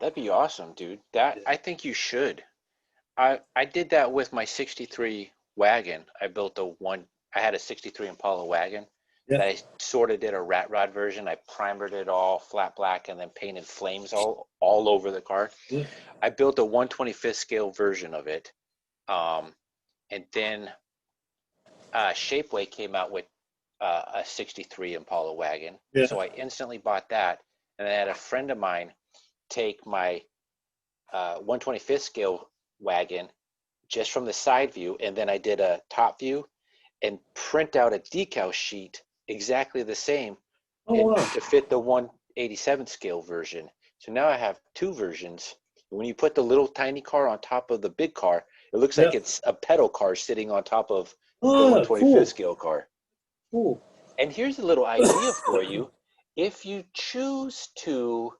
S1: That'd be awesome, dude. I think you should. I did that with my 63 wagon. I had a 63 Impala wagon
S2: Yeah,
S1: that I sort of did a rat rod version. I primered it all flat black and then painted flames all over the car.
S2: yeah,
S1: I built a 125th scale version of it. Um, and then Shapeway came out with a 63 Impala wagon.
S2: yeah,
S1: So I instantly bought that. And I had a friend of mine take my 125th scale wagon just from the side view, and then I did a top view and print out a decal sheet exactly the same
S2: Oh,
S1: and
S2: wow.
S1: to fit the 187 scale version. So now I have two versions. When you put the little tiny car on top of the big car, it looks
S2: Yeah.
S1: like it's a pedal car sitting on top of the
S2: Oh,
S1: 125th
S2: cool.
S1: scale car.
S2: Cool.
S1: And here's a little idea for you. If you choose to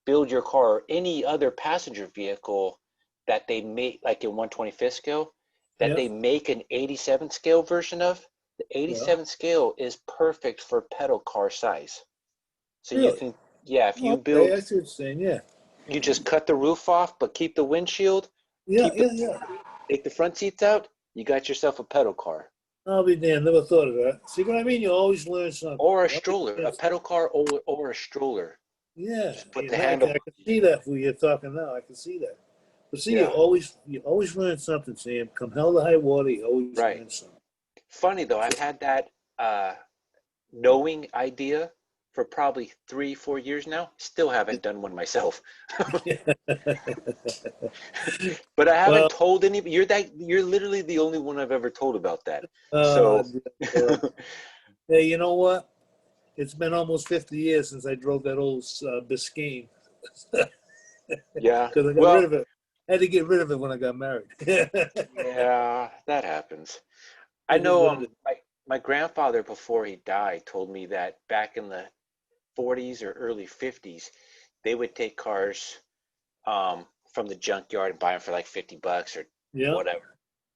S1: build your car or any other passenger vehicle that they make, like in 125th scale, that
S2: Yeah,
S1: they make an 87 scale version of, the
S2: yeah.
S1: 87 scale is perfect for pedal car size. So you
S2: Really?
S1: can, yeah, if you
S2: Oh, okay,
S1: build,
S2: I see what you're saying. Yeah.
S1: you just cut the roof off, but keep the windshield,
S2: Yeah,
S1: keep
S2: yeah,
S1: it,
S2: yeah.
S1: take the front seats out, you got yourself a pedal car.
S2: I'll be damned. Never thought of that. See what I mean? You always learn something.
S1: Or a
S2: You always
S1: stroller,
S2: learn
S1: a pedal car or a stroller.
S2: Yeah,
S1: Just put
S2: yeah,
S1: the
S2: I
S1: handle.
S2: can see that when you're talking now. I can see that. But see,
S1: Yeah,
S2: you always learn something, Sam. Come hell to high water, you always
S1: right.
S2: learn something.
S1: Funny though, I've had that uh, knowing idea for probably 3, 4 years now. Still haven't done one myself. But I haven't
S2: Well,
S1: told anybody. You're literally the only one I've ever told about that.
S2: uh,
S1: So
S2: hey, you know what? It's been almost 50 years since I drove that old Biscayne
S1: yeah.
S2: because I got rid
S1: Well,
S2: of it. I had to get rid of it when I got married. It
S1: yeah, that happens. I
S2: is
S1: know
S2: what it is.
S1: my grandfather before he died told me that back in the 40s or early 50s, they would take cars from the junkyard and buy them for like $50 or
S2: Yeah,
S1: whatever.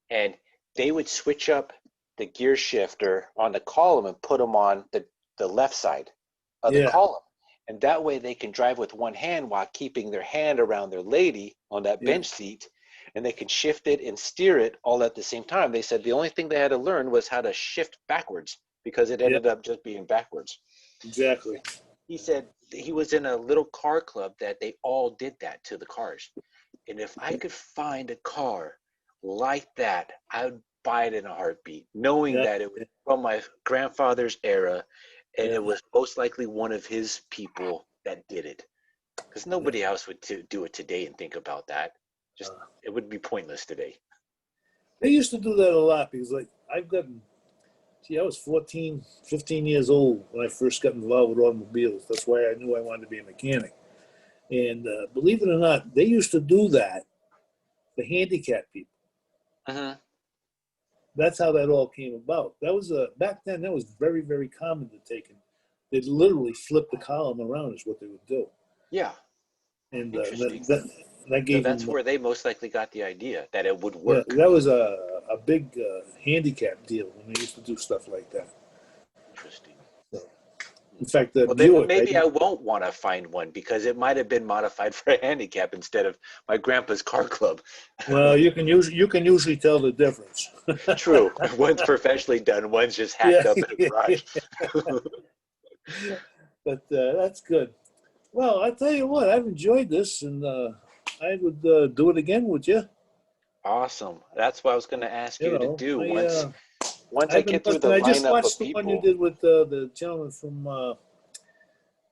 S1: And they would switch up the gear shifter on the column and put them on the left side of the
S2: yeah,
S1: column. And that way they can drive with one hand while keeping their hand around their lady on that
S2: yeah,
S1: bench seat. And they can shift it and steer it all at the same time. They said the only thing they had to learn was how to shift backwards because it
S2: yeah,
S1: ended up just being backwards.
S2: exactly.
S1: he said he was in a little car club that they all did that to the cars. And if I could find a car like that, I would buy it in a heartbeat, knowing
S2: Yeah,
S1: that it was from my grandfather's era, and
S2: yeah,
S1: it was most likely one of his people that did it. Because
S2: yeah.
S1: nobody else would do it today and think about that. Just
S2: Uh,
S1: it would be pointless today.
S2: they used to do that a lot because, like, I've gotten. See, I was 14, 15 years old when I first got involved with automobiles. That's why I knew I wanted to be a mechanic. And believe it or not, they used to do that for handicapped people.
S1: Hmm.
S2: That's how that all came about. That was back then. That was very, very common to take it. They'd literally flip the column around is what they would do,
S1: Yeah,
S2: and
S1: interesting.
S2: that
S1: So
S2: gave
S1: that's
S2: them.
S1: where they most likely got the idea that it would
S2: Yeah,
S1: work.
S2: that was a big handicap deal when they used to do stuff like that.
S1: Interesting.
S2: So, in fact,
S1: Well, then
S2: Buick.
S1: maybe I won't want to find one because it might have been modified for a handicap instead of my grandpa's car club.
S2: Well, you can usually tell the difference.
S1: True. One's professionally done, one's just
S2: Yeah,
S1: hacked up in a garage.
S2: but that's good. Well, I tell you what, I've enjoyed this, and I would do it again. Would you?
S1: Awesome. That's what I was going to ask
S2: You
S1: you to
S2: know,
S1: do once I
S2: I've been
S1: get through
S2: looking.
S1: the
S2: I just
S1: lineup of
S2: watched the one you
S1: people.
S2: did with the gentleman from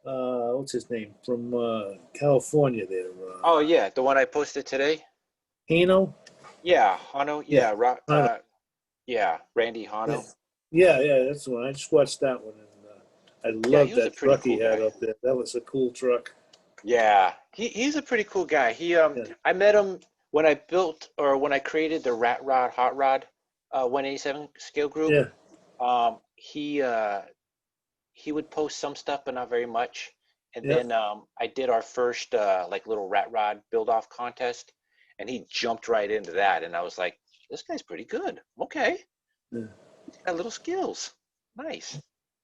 S2: what's his name from California there,
S1: Oh yeah, the one I posted today.
S2: Hino.
S1: Yeah, Hano.
S2: Yeah,
S1: Yeah,
S2: Hino.
S1: yeah, Randy
S2: Yeah,
S1: Hano.
S2: yeah, that's the one. I just watched that one, and I
S1: Yeah, he
S2: loved
S1: was a
S2: that
S1: pretty
S2: truck he
S1: cool
S2: had
S1: guy.
S2: up there. That was a cool truck.
S1: Yeah, he's a pretty cool guy.
S2: Yeah,
S1: I met him when I built or when I created the Rat Rod Hot Rod 187 scale group.
S2: yeah,
S1: Um, he uh, he would post some stuff, but not very much. And
S2: yeah.
S1: then I did our first like little Rat Rod build off contest, and he jumped right into that, and I was like, this guy's pretty good. Okay,
S2: Yeah.
S1: he's got little skills. Nice.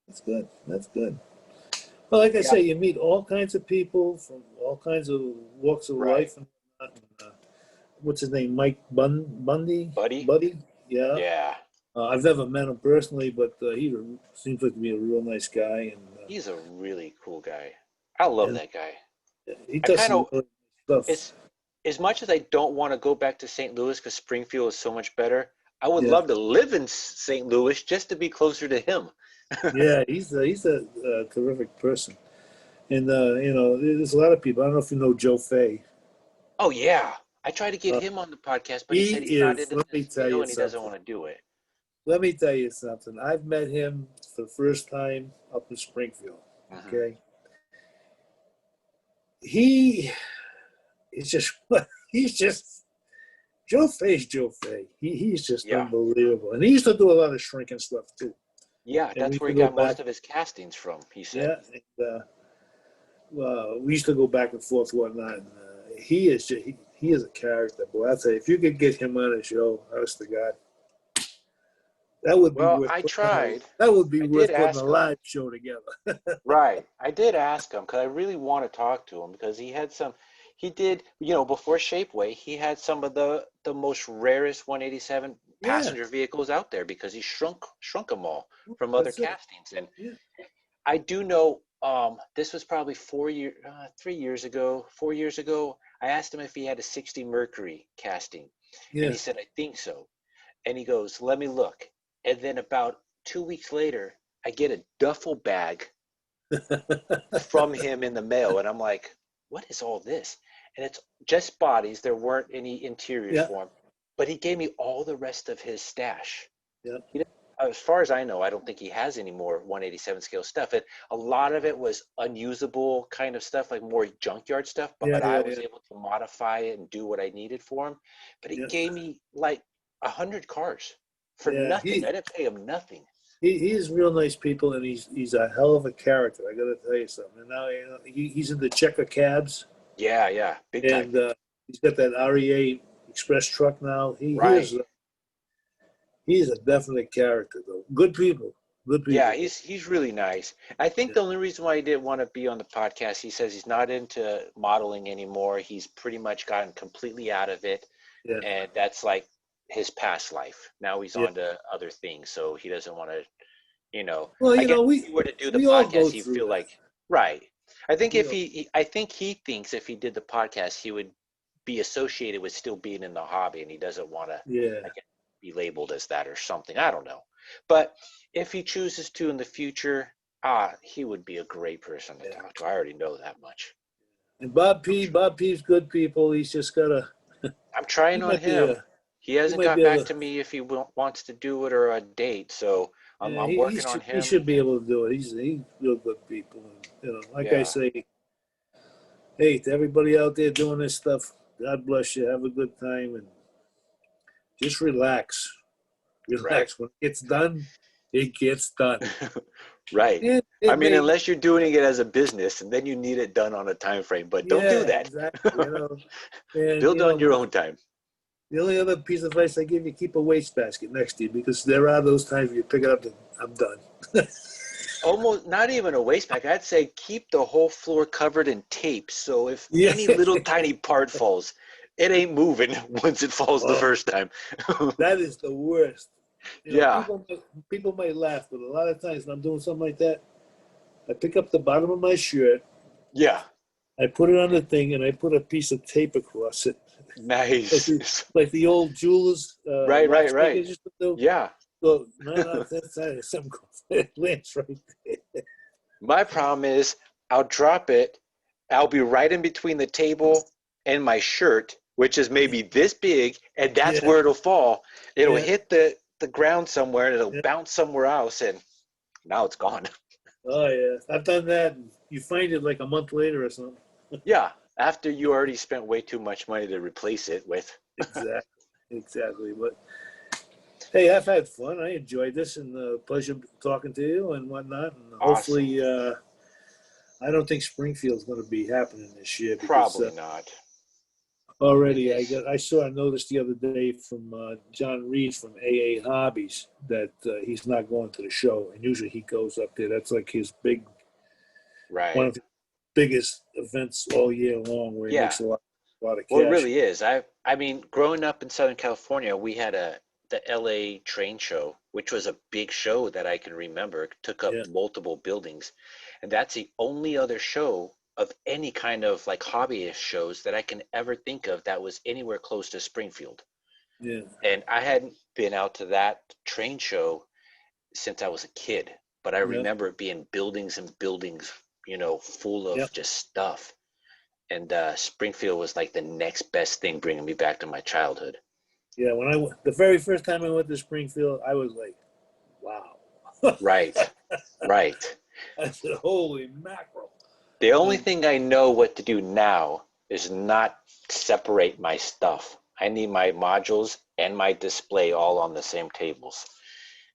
S2: That's good. That's good. Well, like I
S1: Yeah.
S2: say, you meet all kinds of people from all kinds of walks of
S1: Right.
S2: life and whatnot. And, what's his name? Mike Bundy?
S1: Buddy.
S2: Buddy? Yeah.
S1: Yeah.
S2: I've never met him personally, but he seems like to be a real nice guy,
S1: He's a really cool guy. I love
S2: and
S1: that guy.
S2: he
S1: I
S2: does
S1: kind
S2: some
S1: of
S2: really nice stuff.
S1: it's as much as I don't want to go back to St. Louis because Springfield is so much better. I would
S2: Yeah,
S1: love to live in St. Louis just to be closer to him.
S2: yeah, he's a terrific person, and there's a lot of people. I don't know if you know Joe Fay.
S1: Oh yeah, I tried to get
S2: Uh,
S1: him on the podcast, but he
S2: he
S1: said he's not
S2: is.
S1: into
S2: Let
S1: the
S2: me tell
S1: scale
S2: you
S1: and he doesn't
S2: something.
S1: want to do it.
S2: Let me tell you something. I've met him for the first time up in Springfield.
S1: Hmm.
S2: Okay, he is just he's just Joe Fay's Joe Fay. He's just
S1: Yeah,
S2: unbelievable, and he used to do a lot of shrinking stuff too.
S1: yeah,
S2: And we
S1: that's
S2: used
S1: where
S2: to
S1: he
S2: go
S1: got most
S2: back,
S1: of his castings from. He said.
S2: yeah. And, we used to go back and forth whatnot. And, he is just, he is a character, boy. I tell you, if you could get him on a show, honest to God, that would be
S1: Well,
S2: worth
S1: I
S2: putting a,
S1: tried.
S2: that would be
S1: I did
S2: worth putting a
S1: ask him.
S2: live show together.
S1: Right. I did ask him because I really want to talk to him because he did, before Shapeway, he had some of the most rarest 187
S2: Yeah,
S1: passenger vehicles out there because he shrunk them all from other
S2: that's it.
S1: castings. And
S2: Yeah,
S1: I do know this was probably 3 years ago, 4 years ago. I asked him if he had a 60 Mercury casting, and
S2: yeah.
S1: he said, I think so. And he goes, let me look. And then about 2 weeks later, I get a duffel bag from him in the mail, and I'm like, what is all this? And it's just bodies. There weren't any interiors
S2: Yeah,
S1: for him, but he gave me all the rest of his stash.
S2: yeah,
S1: He, as far as I know, I don't think he has any more 187 scale stuff. A lot of it was unusable kind of stuff, like more junkyard stuff,
S2: yeah,
S1: but I
S2: yeah,
S1: was
S2: yeah,
S1: able to modify it and do what I needed for him. But he
S2: yeah.
S1: gave me like 100 cars for
S2: Yeah,
S1: nothing. I didn't pay him nothing.
S2: he's real nice people, and he's a hell of a character. I got to tell you something. And now he's in the checker cabs,
S1: Yeah, yeah, big time.
S2: and he's got that REA Express truck now.
S1: Right.
S2: He's a definite character, though. Good people. Good
S1: Yeah,
S2: people.
S1: he's really nice. I think
S2: Yeah.
S1: the only reason why he didn't want to be on the podcast, he says he's not into modeling anymore. He's pretty much gotten completely out of it,
S2: Yeah.
S1: and that's like his past life. Now he's
S2: Yeah.
S1: on to other things, so he doesn't want to,
S2: Well,
S1: I guess if he were to do the
S2: we all
S1: podcast,
S2: go
S1: he'd
S2: through
S1: feel
S2: that.
S1: like, Right. I think
S2: You
S1: if
S2: know,
S1: I think he thinks if he did the podcast, he would be associated with still being in the hobby, and he doesn't want to
S2: yeah,
S1: like be labeled as that or something. I don't know. But if he chooses to in the future, he would be a great person to
S2: yeah.
S1: talk to. I already know that much.
S2: And
S1: I'm
S2: Bob P's good people. He's just gotta.
S1: I'm
S2: He
S1: trying on
S2: might be
S1: him.
S2: a.
S1: He
S2: He
S1: hasn't
S2: might
S1: got
S2: be able
S1: back
S2: to.
S1: to me if he wants to do it or a date, so
S2: Yeah,
S1: I'm working on
S2: he
S1: him.
S2: should be able to do it. He's real good people. And, like I
S1: Yeah,
S2: say, hey, to everybody out there doing this stuff, God bless you. Have a good time and just relax.
S1: right.
S2: Relax. When it gets done, it gets done.
S1: Right. I
S2: It
S1: mean,
S2: may.
S1: unless you're doing it as a business and then you need it done on a time frame, but don't do
S2: Yeah,
S1: that.
S2: exactly. And
S1: Build on your own time.
S2: the only other piece of advice I give you: keep a wastebasket next to you because there are those times you pick it up and I'm done.
S1: Almost not even a waste pack. I'd say keep the whole floor covered in tape. So if
S2: Yeah.
S1: any little tiny part falls, it ain't moving once it falls the
S2: Oh,
S1: first time.
S2: that is the worst.
S1: Yeah.
S2: People might laugh, but a lot of times when I'm doing something like that, I pick up the bottom of my shirt,
S1: Yeah.
S2: I put it on the thing, and I put a piece of tape across it, like
S1: Nice.
S2: the old jewelers
S1: Right, right, right.
S2: watchmakers used to do.
S1: Yeah.
S2: So no, that's something it lands right there.
S1: My problem is I'll drop it. I'll be right in between the table and my shirt, which is maybe this big, and that's
S2: Yeah,
S1: where it'll fall. It'll
S2: yeah,
S1: hit the ground somewhere and it'll
S2: yeah.
S1: bounce somewhere else, and now it's gone.
S2: Oh yeah, I've done that. And you find it like a month later or something.
S1: Yeah, after you already spent way too much money to replace it with.
S2: Exactly, exactly. But hey, I've had fun. I enjoyed this, and pleasure talking to you and whatnot. And
S1: Awesome.
S2: hopefully, I don't think Springfield's going to be happening this year because
S1: Probably not. It
S2: already
S1: is.
S2: I saw a notice the other day from John Reed from AA Hobbies that he's not going to the show, and usually he goes up there. That's like his one
S1: Right.
S2: of the biggest events all year long, where he
S1: Yeah.
S2: makes a lot of
S1: Well, it
S2: cash.
S1: really is. I mean, growing up in Southern California, we had the LA train show, which was a big show that I can remember. It took up
S2: Yeah,
S1: multiple buildings. And that's the only other show of any kind of like hobbyist shows that I can ever think of that was anywhere close to Springfield.
S2: yeah,
S1: And I hadn't been out to that train show since I was a kid, but I
S2: yeah,
S1: remember it being buildings and buildings, full
S2: yeah,
S1: of just stuff. And Springfield was like the next best thing bringing me back to my childhood.
S2: yeah. The very first time I went to Springfield, I was like, wow.
S1: Right, right.
S2: I said, holy mackerel.
S1: The only
S2: And
S1: thing I know what to do now is not separate my stuff. I need my modules and my display all on the same tables.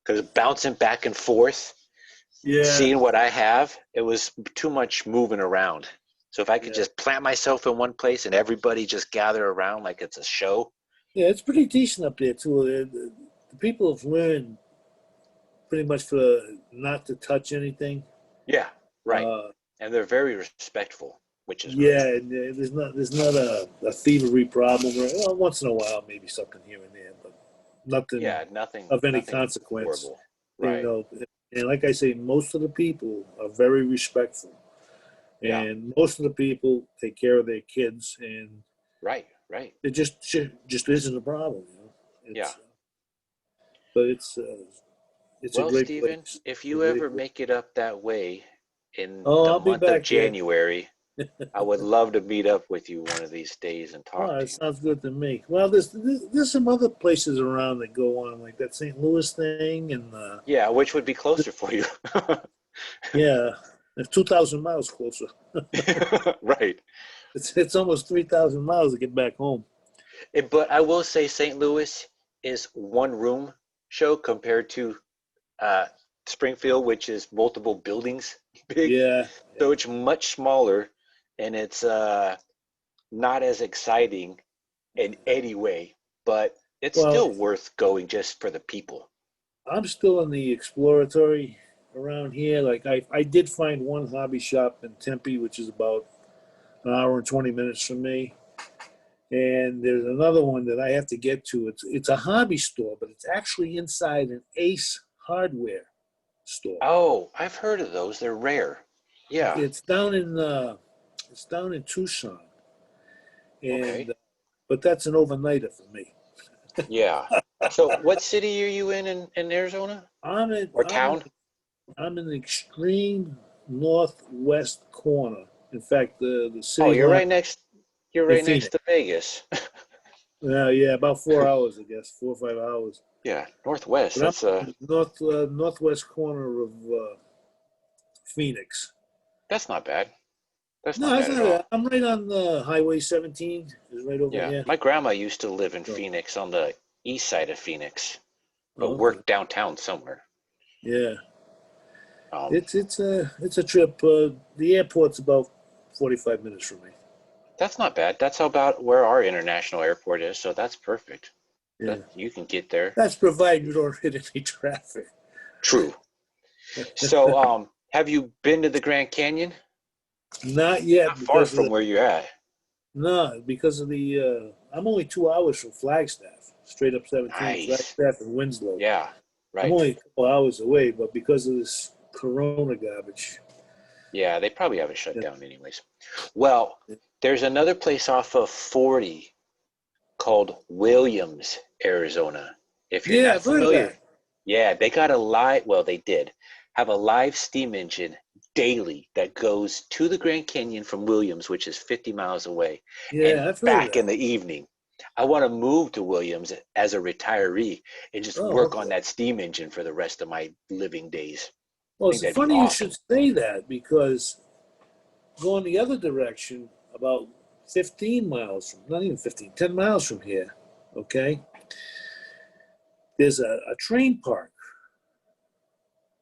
S1: Because bouncing back and forth,
S2: yeah,
S1: seeing what I have, it was too much moving around. So if I could
S2: yeah.
S1: just plant myself in one place and everybody just gather around like it's a show.
S2: Yeah, it's pretty decent up there too. The people have learned pretty much for not to touch anything.
S1: Yeah, right.
S2: Uh,
S1: And they're very respectful, which is
S2: yeah,
S1: great.
S2: and there's not a thievery problem. Or, well, once in a while, maybe something here and there, but nothing
S1: Yeah, nothing
S2: of any
S1: nothing
S2: consequence.
S1: horrible.
S2: You
S1: Right.
S2: know, and like I say, most of the people are very respectful,
S1: Yeah.
S2: and most of the people take care of their kids, and
S1: Right, right.
S2: it just isn't a problem.
S1: Yeah.
S2: It's but it's a
S1: Well,
S2: great
S1: Stephen,
S2: place.
S1: if
S2: It's a
S1: you
S2: great
S1: ever
S2: place.
S1: make it up that way in
S2: Oh,
S1: the
S2: I'll be
S1: month of
S2: back there.
S1: January, I would love to meet up with you one of these days and
S2: Oh,
S1: talk to
S2: that
S1: you.
S2: sounds good to me. Well, there's some other places around that go on, like that St. Louis thing, and
S1: Yeah, which would be closer for you.
S2: yeah, it's 2,000 miles closer.
S1: Right.
S2: It's almost 3,000 miles to get back home.
S1: But I will say St. Louis is one room show compared to uh, Springfield, which is multiple buildings big.
S2: Yeah, yeah.
S1: So it's much smaller and it's not as exciting in any way, but it's
S2: Well,
S1: still worth going just for the people.
S2: I'm still in the exploratory around here. Like I did find one hobby shop in Tempe, which is about an hour and 20 minutes from me. And there's another one that I have to get to. It's a hobby store, but it's actually inside an Ace Hardware store.
S1: Oh, I've heard of those. They're rare. Yeah.
S2: It's down in Tucson,
S1: Okay.
S2: and but that's an overnighter for me.
S1: Yeah. So what city are you in Arizona?
S2: I'm in
S1: Or
S2: I'm in
S1: town?
S2: I'm in the extreme northwest corner. In fact, the
S1: Oh,
S2: city line
S1: you're
S2: in
S1: right next
S2: Phoenix.
S1: to Vegas.
S2: Yeah, about 4 hours, I guess, 4 or 5 hours.
S1: Yeah, Northwest.
S2: But I'm
S1: That's
S2: in the northwest corner of Phoenix.
S1: that's not bad. That's not
S2: No, it's
S1: bad at
S2: not bad.
S1: all.
S2: I'm right on Highway 17. Is right over
S1: Yeah.
S2: here.
S1: My grandma used to live in
S2: So,
S1: Phoenix on the east side of Phoenix, but
S2: okay.
S1: worked downtown somewhere.
S2: Yeah,
S1: Um,
S2: it's a trip. The airport's about 45 minutes from me.
S1: that's not bad. That's about where our international airport is, so that's perfect.
S2: Yeah,
S1: That you can get there.
S2: that's provided you don't hit any traffic.
S1: True. So, have you been to the Grand Canyon?
S2: Not
S1: Not
S2: yet
S1: far
S2: because of
S1: from
S2: the
S1: where you're at.
S2: no, because of the. I'm only 2 hours from Flagstaff, straight up 17,
S1: Nice.
S2: Flagstaff and Winslow.
S1: Yeah,
S2: I'm
S1: right.
S2: only a couple hours away, but because of this Corona garbage,
S1: Yeah, they probably have it shut
S2: yeah,
S1: down anyways. Well, there's another place off of 40 called Williams, Arizona. If you're
S2: yeah,
S1: not
S2: I've heard of
S1: familiar,
S2: that.
S1: yeah, they got a live, well, they did have a live steam engine daily that goes to the Grand Canyon from Williams, which is 50 miles away, and
S2: Yeah, I've heard of
S1: back in
S2: that.
S1: the evening. I want to move to Williams as a retiree and just
S2: Oh,
S1: work on
S2: okay.
S1: that steam engine for the rest of my living days. I
S2: Well,
S1: think
S2: it's
S1: that'd be
S2: funny you
S1: awesome.
S2: should say that because going the other direction, about 15 miles from, not even 15, 10 miles from here, okay, there's a train park.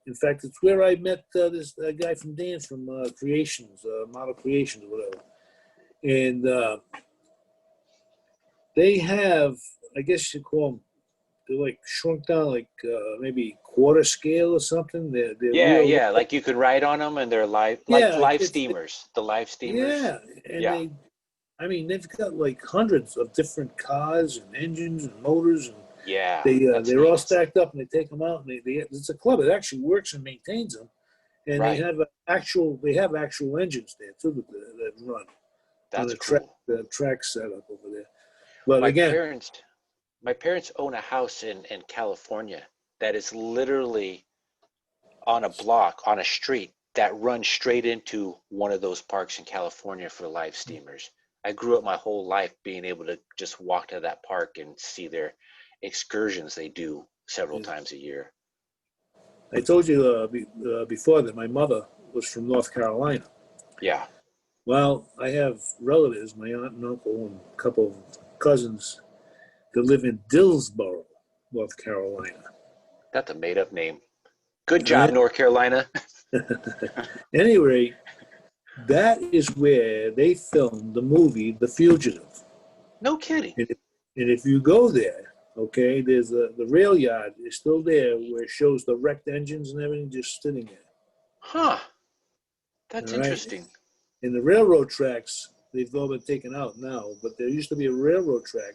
S2: In fact, it's where I met this guy from dance from Creations, Model Creations, or whatever. And they have, I guess you call them, they're like shrunk down, like maybe quarter scale or something. They're
S1: Yeah,
S2: real
S1: yeah,
S2: low.
S1: like you could ride on them and they're live, like
S2: Yeah,
S1: live steamers, the live steamers.
S2: yeah, and
S1: Yeah,
S2: I mean, they've got like hundreds of different cars and engines and motors, and
S1: yeah, that's
S2: they're all
S1: neat.
S2: stacked up, and they take them out, and it's a club that actually works and maintains them, and
S1: Right,
S2: they have actual engines there too that run on
S1: that's
S2: a track
S1: cool.
S2: track setup over there. But
S1: My
S2: again,
S1: parents, my parents own a house in California that is literally on a block, on a street that runs straight into one of those parks in California for live steamers. I grew up my whole life being able to just walk to that park and see their excursions they do several times a year.
S2: I told you before that my mother was from North Carolina.
S1: Yeah,
S2: Well, I have relatives, my aunt and uncle, and a couple of cousins that live in Dillsboro, North Carolina.
S1: that's a made up name. Good
S2: All
S1: job,
S2: right.
S1: North Carolina.
S2: Anyway, that is where they filmed the movie The Fugitive.
S1: No kidding.
S2: And if you go there, okay, there's the rail yard is still there where it shows the wrecked engines and everything just sitting there.
S1: Huh. That's
S2: All right.
S1: interesting.
S2: And the railroad tracks, they've all been taken out now, but there used to be a railroad track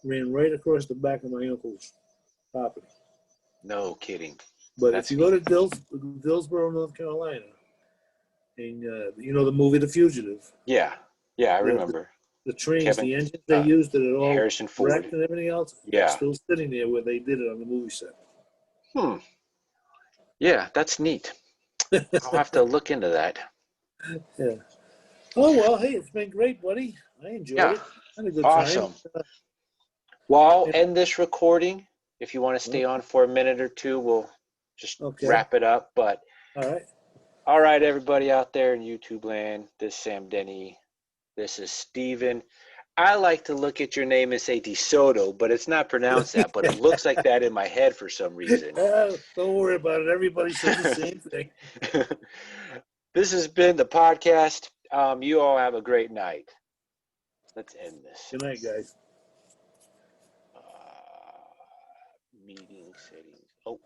S2: ran right across the back of my uncle's property.
S1: No kidding.
S2: But if
S1: That's
S2: you go
S1: neat.
S2: to Dillsboro, North Carolina, and you know the movie The Fugitive,
S1: Yeah. Yeah, I
S2: the, the,
S1: remember.
S2: the trains,
S1: Kevin,
S2: the engines they used that are all
S1: Harrison
S2: wrecked
S1: Ford.
S2: and everything else,
S1: Yeah.
S2: still sitting there where they did it on the movie set.
S1: Hmm. Yeah, that's neat. I'll have to look into that.
S2: Yeah. Oh well, hey, it's been great, buddy. I enjoyed
S1: Yeah.
S2: it. Had a good time.
S1: Awesome. Well, I'll
S2: And,
S1: end this recording. If you want to stay on for a minute or two, we'll just
S2: okay.
S1: wrap it up. But
S2: All right.
S1: all right, everybody out there in YouTube land, this is Sam Denny. This is Steven. I like to look at your name and say DeSoto, but it's not pronounced that, but it looks like that in my head for some reason.
S2: Don't worry about it. Everybody says the same thing.
S1: This has been the podcast. You all have a great night. Let's end this.
S2: Good night, guys.
S1: Uh, Meeting settings. Oh.